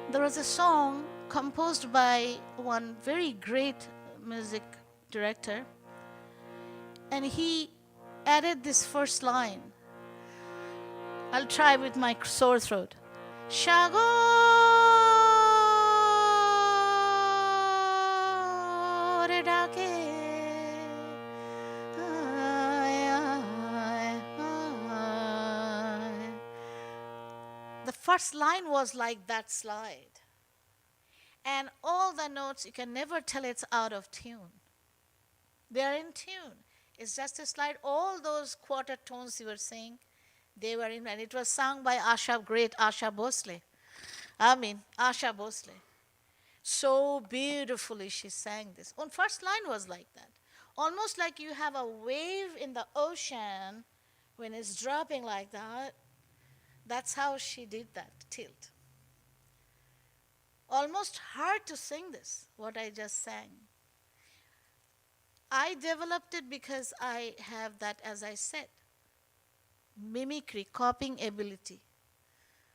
There was a song composed by one very great music director, and he added this first line. I'll try with my sore throat. Shagore dake. The first line was like that slide. And all the notes, you can never tell it's out of tune. They're in tune. It's just a slight, all those quarter tones you were saying, they were in, and it was sung by great Asha Bhosle. Asha Bhosle. So beautifully she sang this. On first line was like that. Almost like you have a wave in the ocean when it's dropping like that. That's how she did that tilt. Almost hard to sing this, what I just sang. I developed it because I have that, as I said, mimicry, copying ability,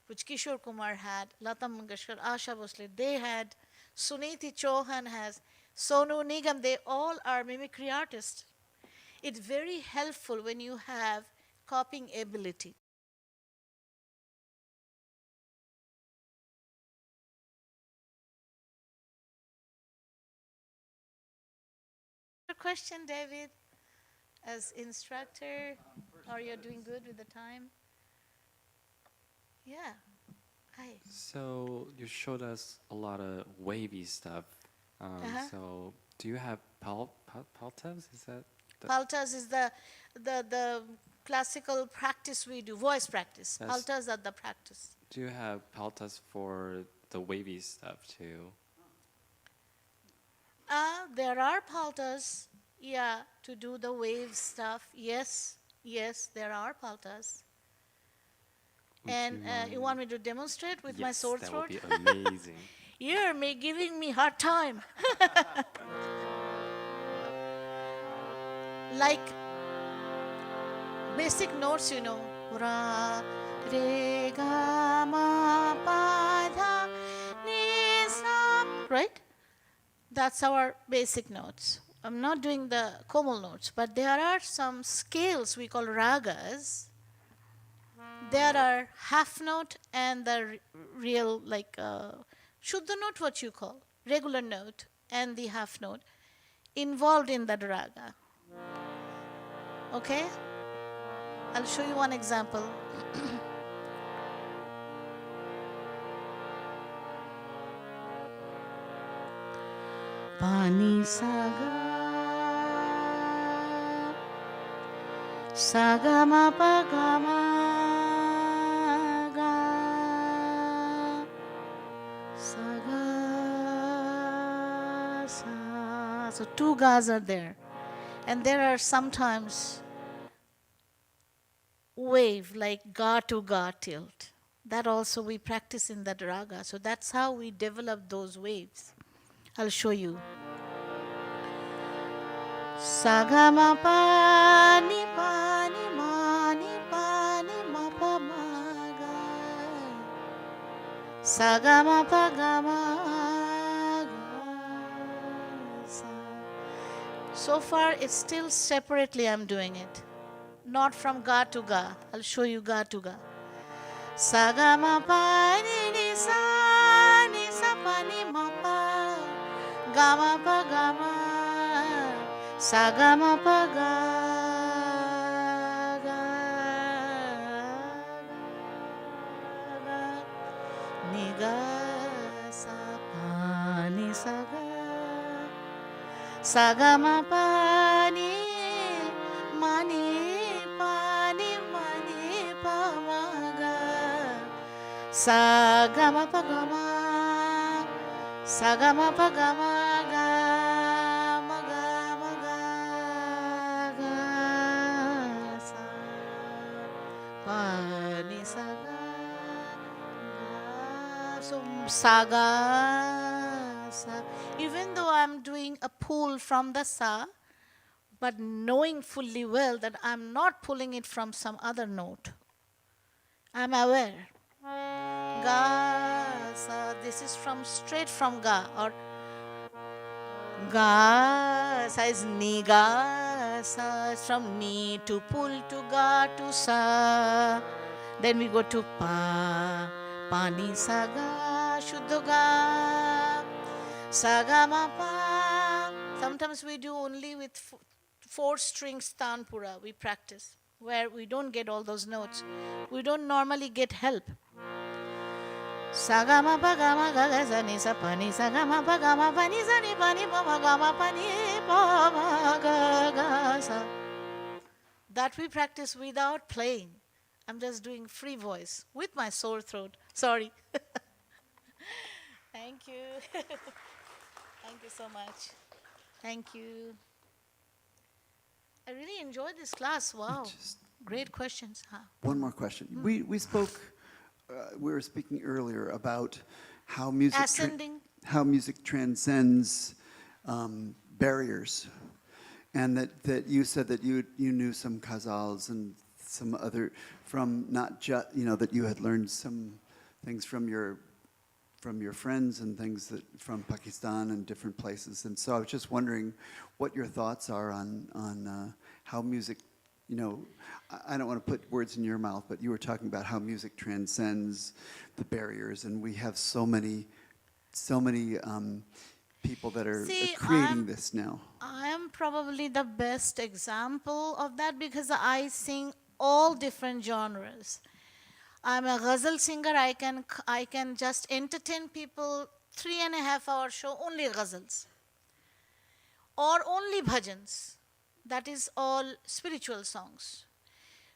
which Kishore Kumar had, Lata Mangeshkar, Asha Bhosle, they had, Suniti Chauhan has, Sonu Nigam, they all are mimicry artists. It's very helpful when you have copying ability. Question, David, as instructor, or you're doing good with the time? Yeah. Hi. So you showed us a lot of wavy stuff. So do you have paltas? Is that Paltas is the classical practice we do, voice practice. Yes. Paltas are the practice. do you have paltas for the wavy stuff too? There are paltas, yeah, to do the wave stuff. Yes, yes, there are paltas. Would And you want me to demonstrate with my Yes, sore that throat? would be amazing. You're giving me hard time. Like basic notes, you know. Ra, re, ga, ma, pa, dha, ni, sa. Right? That's our basic notes. I'm not doing the Komal notes, but there are some scales we call ragas. There are half note and the real, like, Shuddha note, what you call, regular note, and the half note involved in that raga. Okay? I'll show you one example. Pani saga, saga ma pa ga ma ga, saga sa. So two gas are there, and there are sometimes wave like ga to ga tilt. That also we practice in that raga. So that's how we develop those waves. I'll show you. Sagama pa ni ma pa ma ga. Sagama pa ga ma ga sa. So far it's still separately I'm doing it. Not from ga to ga. I'll show you ga to ga. Sagama pa ni sa pa ni ma pa. Gama pa gama, sagama pa ga, ga, ga, ni ga sa pa ni sa ga, sagama pa ni ma ma ga, sagama pa gama. Sagama pa gama ga ma ga sa pa ni sa ga. So saga sa. Even though I'm doing a pull from the sa, but knowing fully well that I'm not pulling it from some other note, I'm aware. Ga sa, this is from straight from ga, or ga sa is ni ga sa, it's from ni to pull to ga to sa. Then we go to pa ni sa ga, shuddha ga, sa ga ma pa. Sometimes we do only with four strings tanpura, we practice, where we don't get all those notes. We don't normally get help. Sa ga ma pa ga ma ga ga sa ni sa pa ni sa ga ma pa ni sa ni pa ni pa ma ga ma pa ni pa ma ga ga sa. That we practice without playing. I'm just doing free voice with my sore throat. Sorry. Thank you. Thank you so much. Thank you. I really enjoyed this class. Wow. Just Great questions. Huh? one more question. We spoke, we were speaking earlier about how music, Ascending. how music transcends barriers. And that you said that you knew some ghazals and some other, from not just, that you had learned some things from your friends and things that from Pakistan and different places. And so I was just wondering what your thoughts are on how music, I don't want to put words in your mouth, but you were talking about how music transcends the barriers, and we have so many people that are creating this now. I am probably the best example of that because I sing all different genres. I'm a ghazal singer. I can just entertain people 3.5 hour show only ghazals or only bhajans. That is all spiritual songs.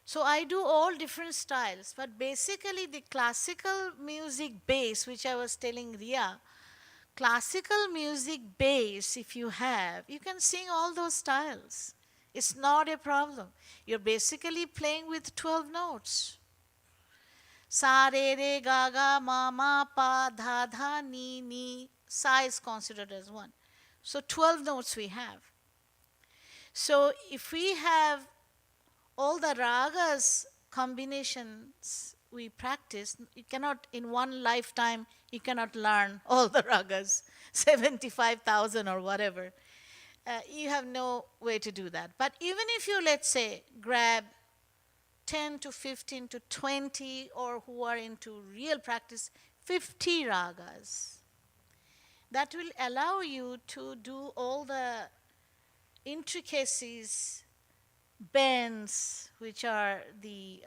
So I do all different styles, but basically the classical music base, which I was telling Ria, classical music base, if you have, you can sing all those styles. It's not a problem. You're basically playing with 12 notes. Sa, re, re, ga, ga, ma, ma, pa, dha, dha, ni, ni. Sa is considered as one. So 12 notes we have. So if we have all the ragas combinations we practice, you cannot, in one lifetime, you cannot learn all the ragas, 75,000 or whatever. You have no way to do that. But even if you, let's say, grab 10 to 15 to 20, or who are into real practice, 50 ragas, that will allow you to do all the intricacies, bends, which are the,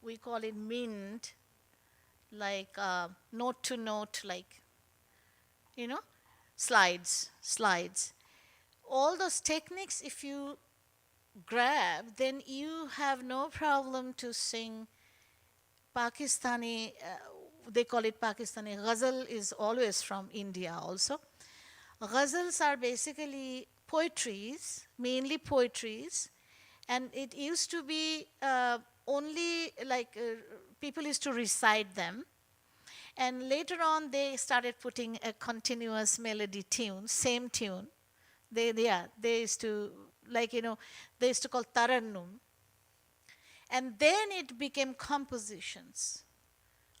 we call it mint, like note to note, like, slides. All those techniques, if you grab, then you have no problem to sing Pakistani, they call it Pakistani. Ghazal is always from India also. Ghazals are basically poetries, mainly poetries, and it used to be only like people used to recite them. And later on, they started putting a continuous melody tune, same tune. They used to, like, they used to call tarannum. And then it became compositions,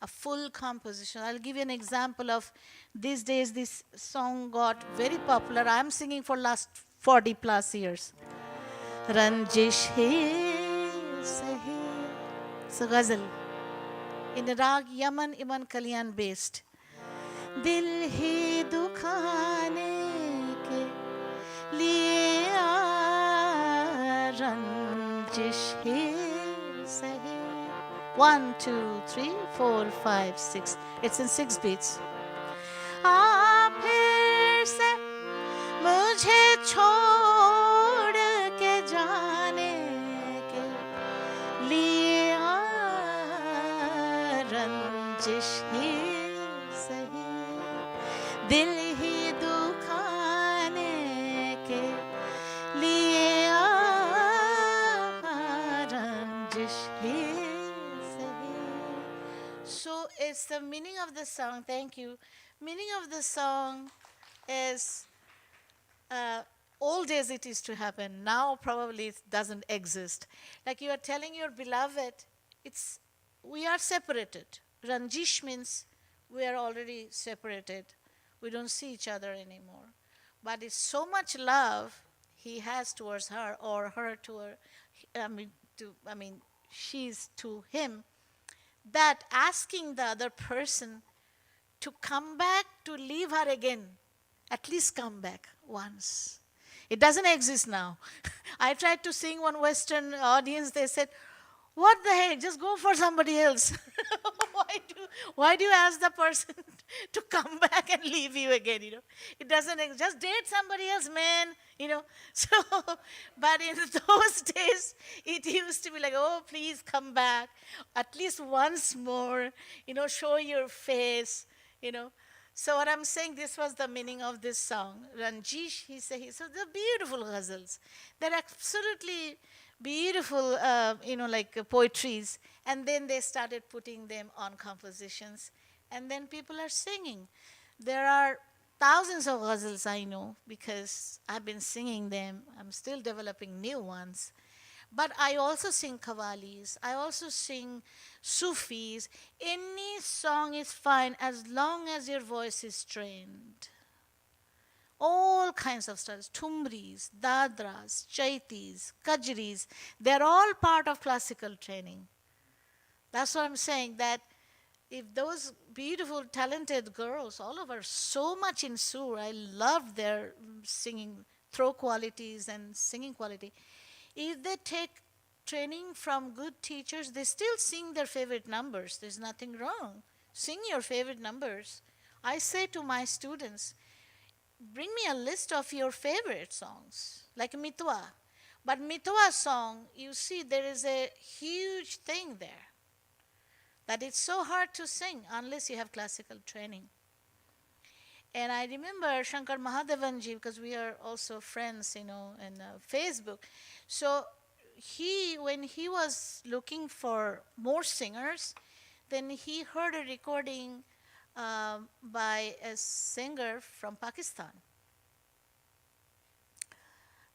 a full composition. I'll give you an example of these days, this song got very popular. I'm singing for last 40 plus years. Ranjish hai sahi. It's a ghazal in the rag Yaman Iman Kalyan based. Dil hi dukhane ke liye ranjish hai sahi. 1, 2, 3, 4, 5, 6. It's in 6 beats. आप फिर से मुझे छोड़ के जाने के लिए रंजिश ही सही दिल ही दुखाने के लिए रंजिश ही सही. So it's the meaning of the song. Thank you. Meaning of the song is old days it used to happen. Now probably it doesn't exist. Like you are telling your beloved, we are separated. Ranjish means we are already separated. We don't see each other anymore. But it's so much love he has towards her, or her to her. She's to him, that asking the other person to come back, to leave her again, at least come back once. It doesn't exist now. I tried to sing one Western audience, they said, What the heck? Just go for somebody else. why do why do you ask the person to come back and leave you again? It doesn't just date somebody else, man. So, but in those days, it used to be like, oh, please come back at least once more. Show your face. You know. So what I'm saying, this was the meaning of this song. Ranjish, so they're beautiful ghazals. They're absolutely beautiful, like poetries. And then they started putting them on compositions. And then people are singing. There are thousands of ghazals I know because I've been singing them. I'm still developing new ones. But I also sing qawwalis. I also sing Sufis. Any song is fine as long as your voice is trained. All kinds of styles, tumris, dadras, chaitis, kajris, they're all part of classical training. That's what I'm saying, that if those beautiful, talented girls, all of are so much in sur, I love their singing, throw qualities and singing quality. If they take training from good teachers, they still sing their favorite numbers. There's nothing wrong. Sing your favorite numbers. I say to my students, bring me a list of your favorite songs, like Mitwa. But Mitwa song, you see, there is a huge thing there that it's so hard to sing unless you have classical training. And I remember Shankar Mahadevanji, because we are also friends, in Facebook. So when he was looking for more singers, then he heard a recording by a singer from Pakistan,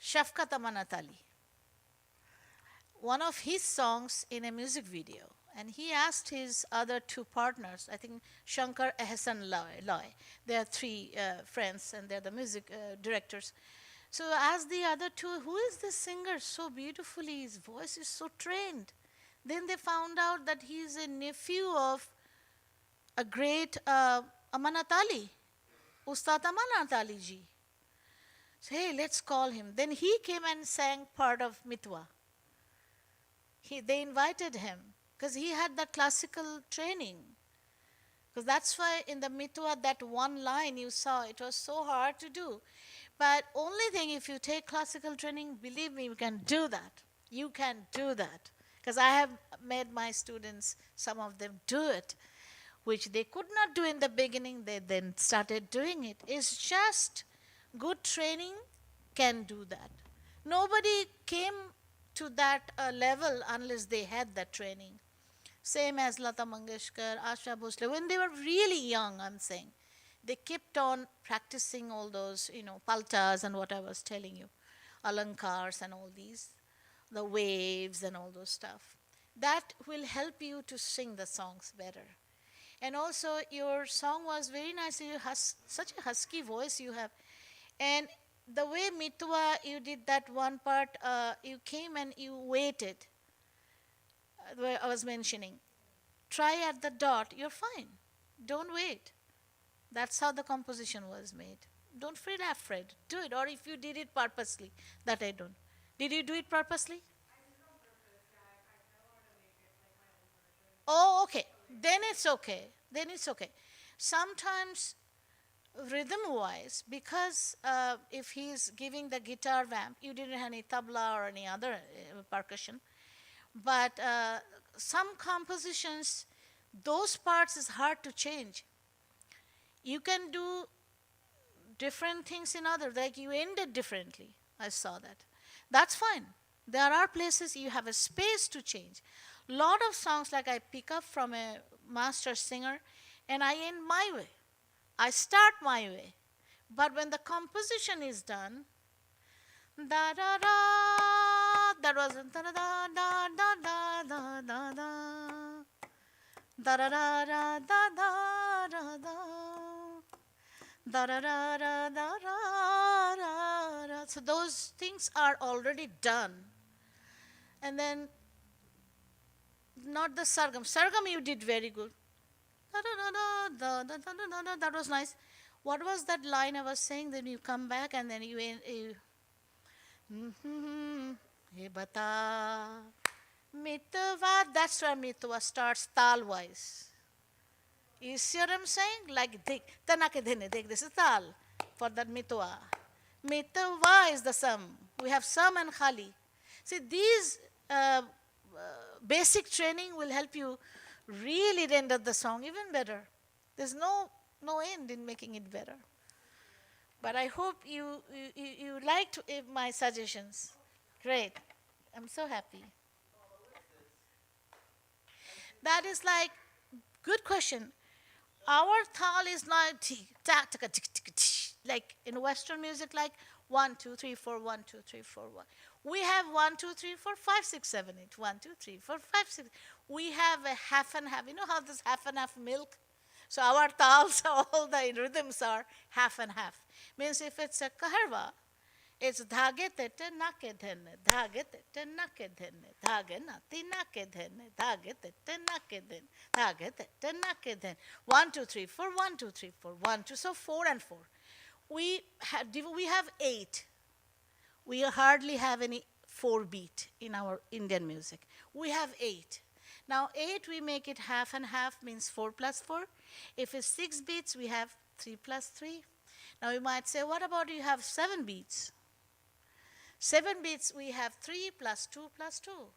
Shafqat Amanat Ali. One of his songs in a music video. And he asked his other two partners, I think Shankar Ehsan Loy. They are three friends and they're the music directors. So asked the other two, who is this singer so beautifully? His voice is so trained. Then they found out that he is a nephew of a great Amanat Ali, Ustad Amanat Ali ji. So, hey, let's call him. Then he came and sang part of Mitwa. They invited him because he had that classical training. Because that's why in the Mitwa, that one line you saw, it was so hard to do. But only thing, if you take classical training, believe me, you can do that. You can do that. Because I have made my students, some of them do it, which they could not do in the beginning. They then started doing it. It's just good training can do that. Nobody came to that level unless they had that training. Same as Lata Mangeshkar, Asha Bhosle, when they were really young, I'm saying, they kept on practicing all those, paltas and what I was telling you, alankars and all these, the waves and all those stuff. That will help you to sing the songs better. And also, your song was very nice. You have such a husky voice you have. And the way Mitwa, you did that one part, you came and you waited. Where I was mentioning, try at the dot, you're fine. Don't wait. That's how the composition was made. Don't feel afraid. Do it. Or if you did it purposely, that I don't. Did you do it purposely? Oh, okay. Then it's okay. Then it's okay. Sometimes rhythm wise, because if he's giving the guitar vamp, you didn't have any tabla or any other percussion. But some compositions, those parts is hard to change. You can do different things in other, like you ended differently. I saw that. That's fine. There are places you have a space to change. Lot of songs like I pick up from a master singer and I end my way. I start my way. But when the composition is done, da da da, that was da da da da da da da da da da da da da da da. Da da da da da da da. So those things are already done. And then not the sargam. Sargam you did very good. Da da da da da da da da. That was nice. What was that line I was saying? Then you come back and then you He bata Mitva, that's where mitva starts tal-wise. You see what I'm saying? Like dik, tanake dhene, dik, this is tal for that mitva. Mitva is the sum. We have sum and khali. See, these basic training will help you really render the song even better. There's no end in making it better. But I hope you liked my suggestions. Great. I'm so happy. That is like, good question. Our tal is not like in Western music, like 1, 2, 3, 4, 1, 2, 3, 4, 1. We have 1, 2, 3, 4, 5, 6, 7, 8. 1, 2, 3, 4, 5, 6. We have a half and half. You know how this half and half milk? So our tals, all the rhythms are half and half. Means if it's a kaharva, it's dhage tete nake dhene, dhage tete nake dhene, dhage nati nake dhene, dhage tete nake dhene, dhage tete nake dhene. 1, 2, 3, 4, 1, 2, 3, 4, 1, 2. So 4 and 4. We have 8. We hardly have any 4 beat in our Indian music. We have 8. Now 8 we make it half and half, means 4 plus 4. If it's 6 beats, we have 3 plus 3. Now you might say, what about you have 7 beats? 7 beats, we have 3 plus 2 plus 2.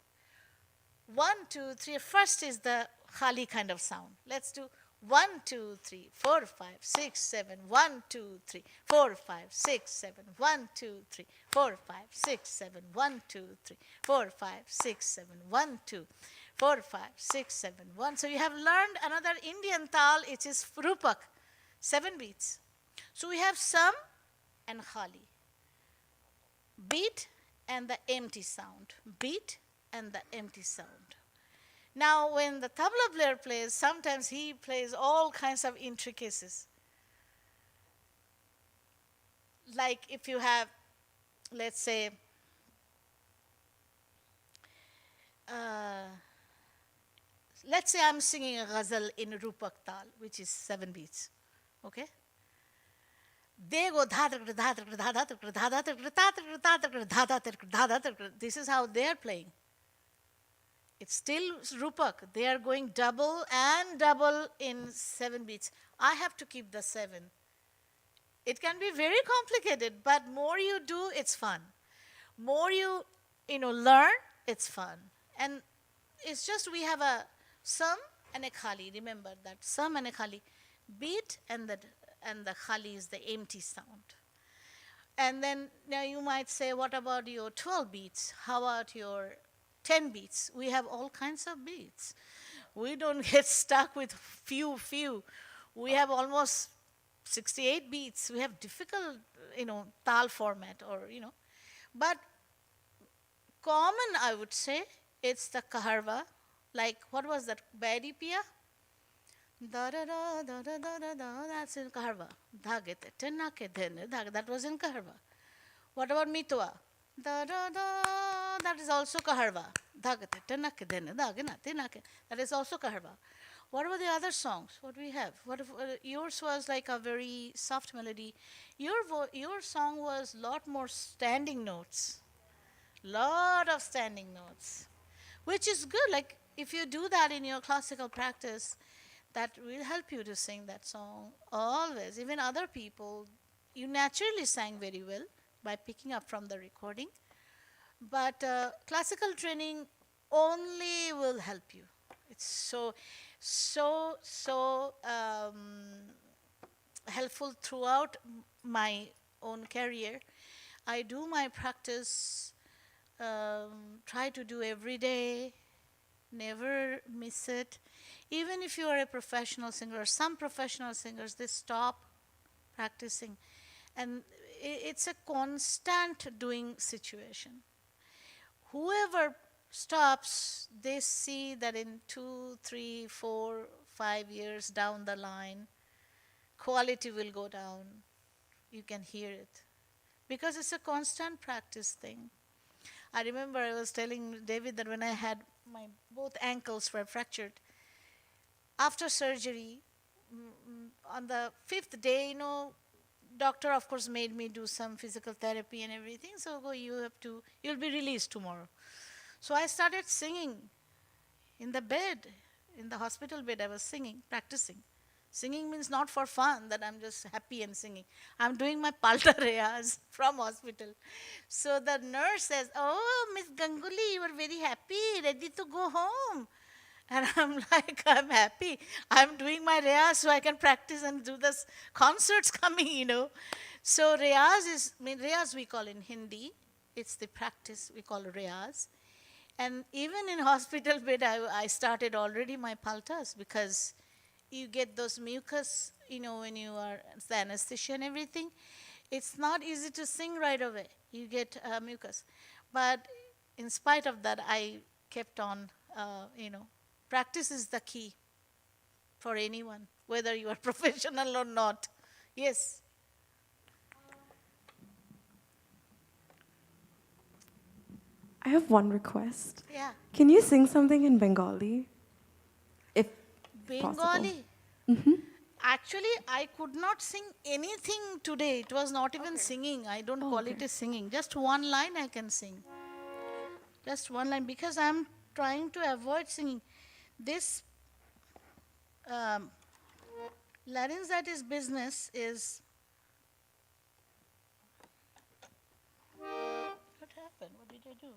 1, 2, 3. First is the khali kind of sound. Let's do 1, 2, 3, 4, 5, 6, 7. 1, 2, 3, 4, 5, 6, 7. 1, 2, 3, 4, 5, 6, 7. 1, 2, 3, 4, 5, 6, 7. 1, 2, 4, 5, 6, 7. 1. So you have learned another Indian tal, it is rupak, 7 beats. So we have sum and khali. Beat and the empty sound. Beat and the empty sound. Now, when the tabla player plays, sometimes he plays all kinds of intricacies. Like if you have, let's say, I'm singing a ghazal in Rupak Tal, which is 7 beats. Okay? They go this is how they are playing. It's still Rupak. They are going double and double in 7 beats. I have to keep the 7. It can be very complicated, but more you do, it's fun. More you learn, it's fun. And it's just we have a sum and a khali. Remember that sum and a khali. Beat and the khali is the empty sound. And then now you might say, what about your 12 beats? How about your 10 beats? We have all kinds of beats. We don't get stuck with few. We have almost 68 beats. We have difficult, tal format But common, I would say, it's the kaharva. Like, what was that? Bairi Pia? Da da da da da da da da. That's in kaharva. Dhagete tenake dhene. That was in kaharva. What about mitwa? Da da da. That is also kaharva. Dhagete tenake dhene. Dhagenate nake. That is also kaharva. What about the other songs? What we have? What if, yours was like a very soft melody. Your song was lot more standing notes. Lot of standing notes, which is good. Like if you do that in your classical practice, that will help you to sing that song always. Even other people, you naturally sang very well by picking up from the recording. But classical training only will help you. It's so helpful throughout my own career. I do my practice, try to do every day, never miss it. Even if you are a professional singer, some professional singers, they stop practicing. And it's a constant doing situation. Whoever stops, they see that in 2, 3, 4, 5 years down the line, quality will go down. You can hear it. Because it's a constant practice thing. I remember I was telling David that when I had both ankles were fractured, after surgery, on the 5th day, doctor of course made me do some physical therapy and everything. So you'll be released tomorrow. So I started singing in the bed, in the hospital bed. I was singing, practicing. Singing means not for fun, that I'm just happy and singing. I'm doing my palta reyas from hospital. So the nurse says, "Oh, Miss Ganguly, you are very happy, ready to go home." And I'm like, "I'm happy. I'm doing my reyas so I can practice and do this concerts coming. So reyas we call in Hindi. It's the practice we call reyas. And even in hospital bed, I started already my paltas because you get those mucus, when you are the anesthesia and everything. It's not easy to sing right away. You get mucus. But in spite of that, I kept on, practice is the key for anyone, whether you are professional or not. Yes. I have one request. Yeah. Can you sing something in Bengali? If possible. Bengali. Actually, I could not sing anything today. It was not even singing. I don't call it a singing. Just one line I can sing. Just one line, because I'm trying to avoid singing. This laryngitis business is. What happened? What did I do?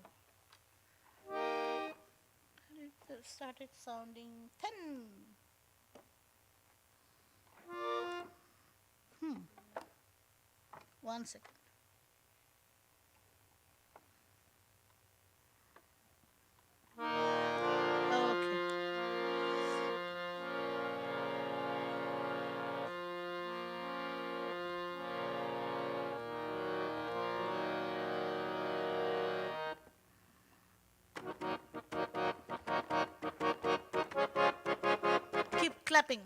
It started sounding thin. One second. Okay. Keep clapping.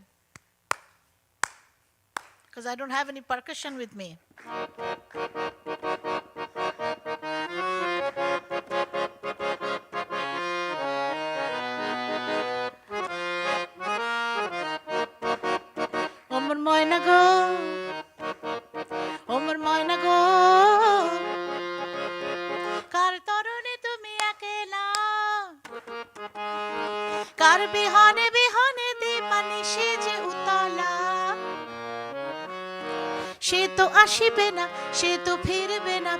Because I don't have any percussion with me. Omar Moina go, Omar Moina go, kar torune tumi akela, kar bihane bihane deepani she je utala, she to ashibe na, she to phirbe na,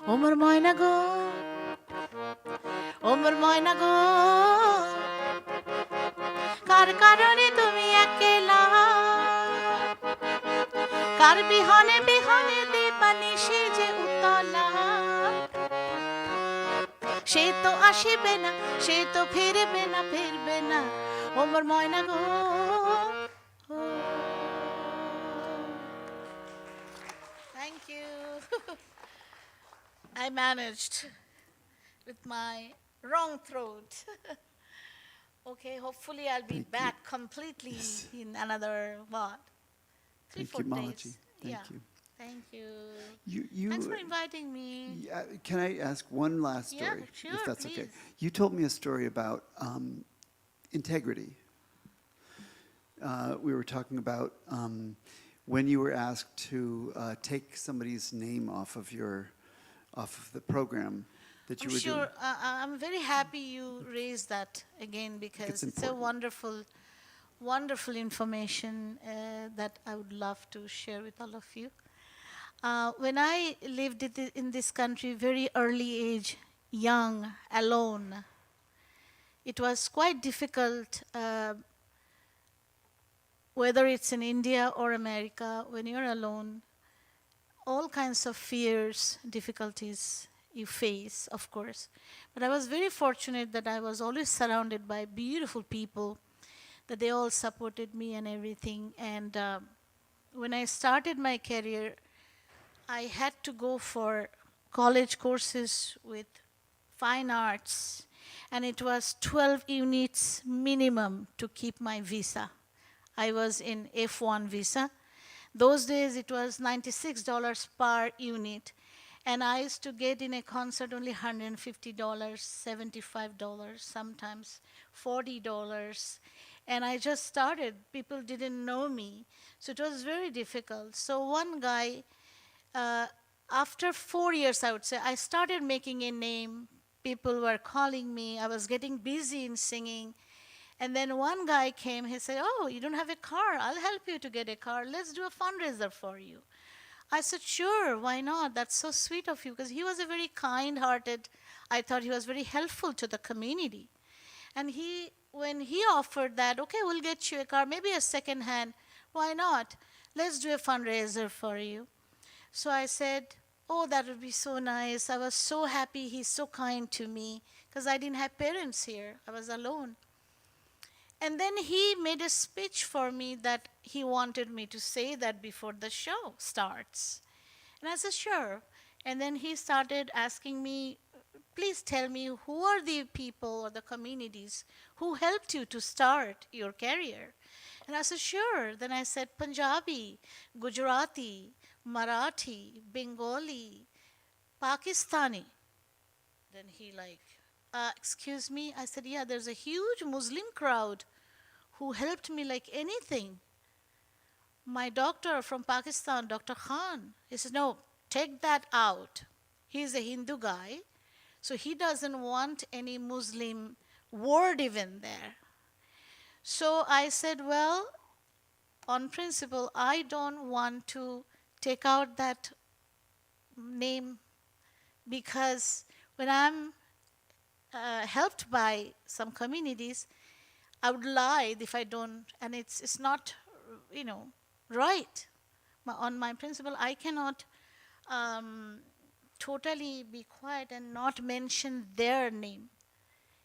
Omar Moina go, Omar Moina go, kar karone tumi akela, kar bihane bihane deepani she je utala, she to ashibe na, she to phirbe na, Omar Moina go. Thank you. I managed with my wrong throat. Okay, hopefully I'll be Thank you. back completely in another, what? 3, Thank 4 you, days. Malachi. Thank Yeah. you. Thank you. You, Thanks for inviting me. yeah, can I ask one last Yeah, story, sure, if that's okay? please. You told me a story about integrity. We were talking about when you were asked to take somebody's name off of the program that you I'm were sure. doing. I'm very happy you raised that again because it's a important. wonderful, wonderful information that I would love to share with all of you. When I lived in this country, very early age, young, alone, it was quite difficult, whether it's in India or America, when you're alone, all kinds of fears, difficulties you face, of course. But I was very fortunate that I was always surrounded by beautiful people, that they all supported me and everything. And when I started my career, I had to go for college courses with fine arts, and it was 12 units minimum to keep my visa. I was in F1 visa. Those days it was $96 per unit, and I used to get in a concert only $150, $75, sometimes $40. And I just started. People didn't know me. So it was very difficult. So one guy, after 4 years, I would say, I started making a name people were calling me. I was getting busy in singing. And then one guy came, he said, "Oh, you don't have a car. I'll help you to get a car. Let's do a fundraiser for you." I said, "Sure, why not? That's so sweet of you." Because he was a very kind hearted, I thought he was very helpful to the community. And when he offered that, "Okay, we'll get you a car, maybe a second hand, why not? Let's do a fundraiser for you." So I said, "Oh, that would be so nice." I was so happy he's so kind to me because I didn't have parents here. I was alone. And then he made a speech for me that he wanted me to say that before the show starts. And I said, "Sure." And then he started asking me, "Please tell me, who are the people or the communities who helped you to start your career?" And I said, "Sure." Then I said, "Punjabi, Gujarati, Marathi, Bengali, Pakistani." Then he "Excuse me?" I said, "Yeah, there's a huge Muslim crowd who helped me like anything. My doctor from Pakistan, Dr. Khan." He said, "No, take that out. He's a Hindu guy, so he doesn't want any Muslim word even there." So I said, "Well, on principle, I don't want to take out that name because when I'm helped by some communities, I would lie if I don't, and it's not, right. On my principle, I cannot totally be quiet and not mention their name.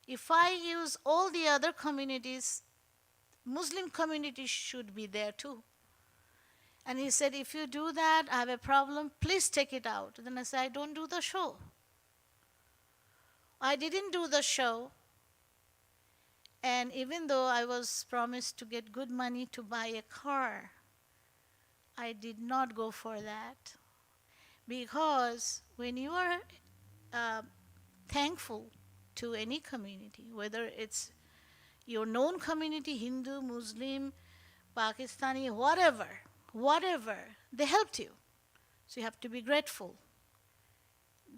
If I use all the other communities, Muslim communities should be there too." And he said, "If you do that, I have a problem. Please take it out." Then I said, "I don't do the show." I didn't do the show. And even though I was promised to get good money to buy a car, I did not go for that. Because when you are thankful to any community, whether it's your known community, Hindu, Muslim, Pakistani, whatever, they helped you. So you have to be grateful.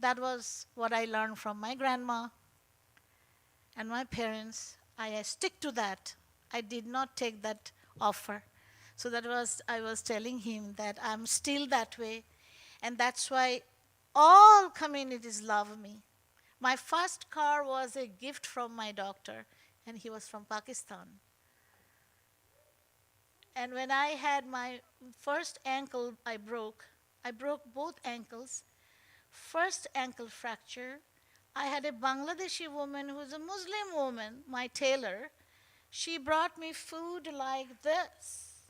That was what I learned from my grandma and my parents. I stick to that. I did not take that offer. So I was telling him that I'm still that way. And that's why all communities love me. My first car was a gift from my doctor, and he was from Pakistan. And when I had my first ankle, I broke both ankles. First ankle fracture, I had a Bangladeshi woman who's a Muslim woman, my tailor. She brought me food like this.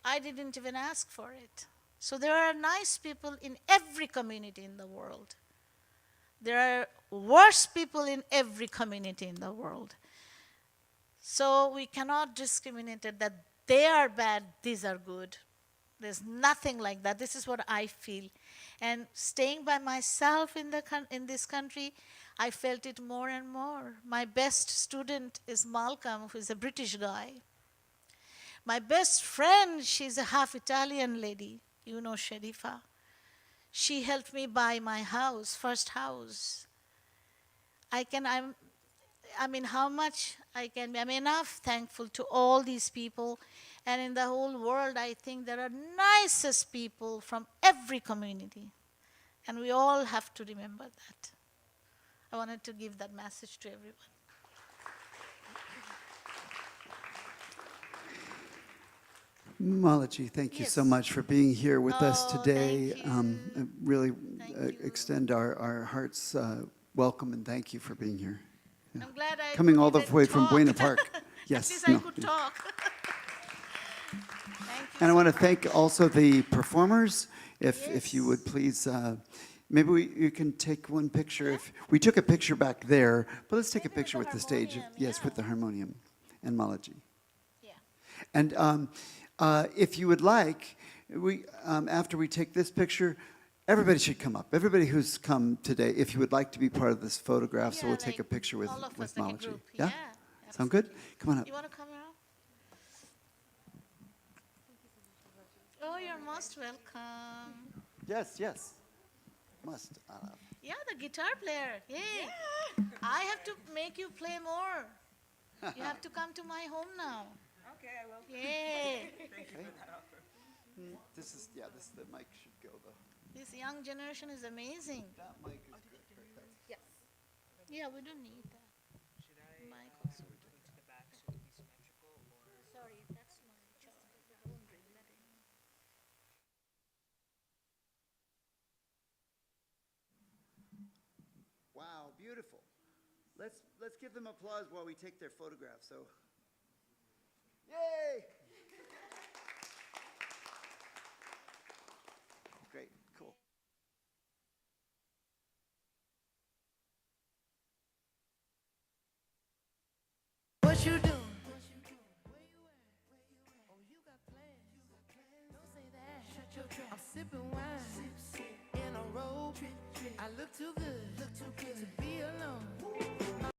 I didn't even ask for it. So there are nice people in every community in the world. There are worse people in every community in the world. So we cannot discriminate it that they are bad, these are good. There's nothing like that. This is what I feel. And staying by myself in this country, I felt it more and more. My best student is Malcolm, who is a British guy. My best friend, she's a half Italian lady, you know Sharifa. She helped me buy my house, first house. How much I can be. I'm enough thankful to all these people. And in the whole world, I think there are nicest people from every community. And we all have to remember that. I wanted to give that message to everyone. Malachi, thank you so much for being here with us today. Thank you. Really Thank you. extend our hearts welcome and thank you for being here. I'm glad I Coming could all the even way from talk. Buena Park. At Yes. least I could talk. Thank you And I so want to much. thank also the performers. If you Yes. would please, maybe you can take one picture. If we took a picture back there, but let's take a Maybe with picture the with the stage. harmonium, Yes, with yeah. the harmonium and Malachi. Yeah. And if you would like, after we take this picture, everybody should come up. Everybody who's come today, if you would like to be part of this photograph, so Yeah, we'll take a like picture with all of us, like a Malachi. group. Yeah? Yeah, Sound good? Come on up. You want to come around? Oh, you're most welcome. Yes, yes. Must. Yeah, the guitar player. Hey, I have to make you play more. You have to come to my home now. Okay, I will. Yay! This is the mic should go though. This young generation is amazing. That mic is good. Yes. Yeah, we don't need that. Mic also. Sorry, that's my choice. I won't bring that in. Wow, beautiful. Let's give them applause while we take their photograph. So, yay! Great, cool. What you doing? Where you at? Oh, you got plans. Don't say that. Shut your trap. I'm sipping wine in a robe. I look too good to be alone.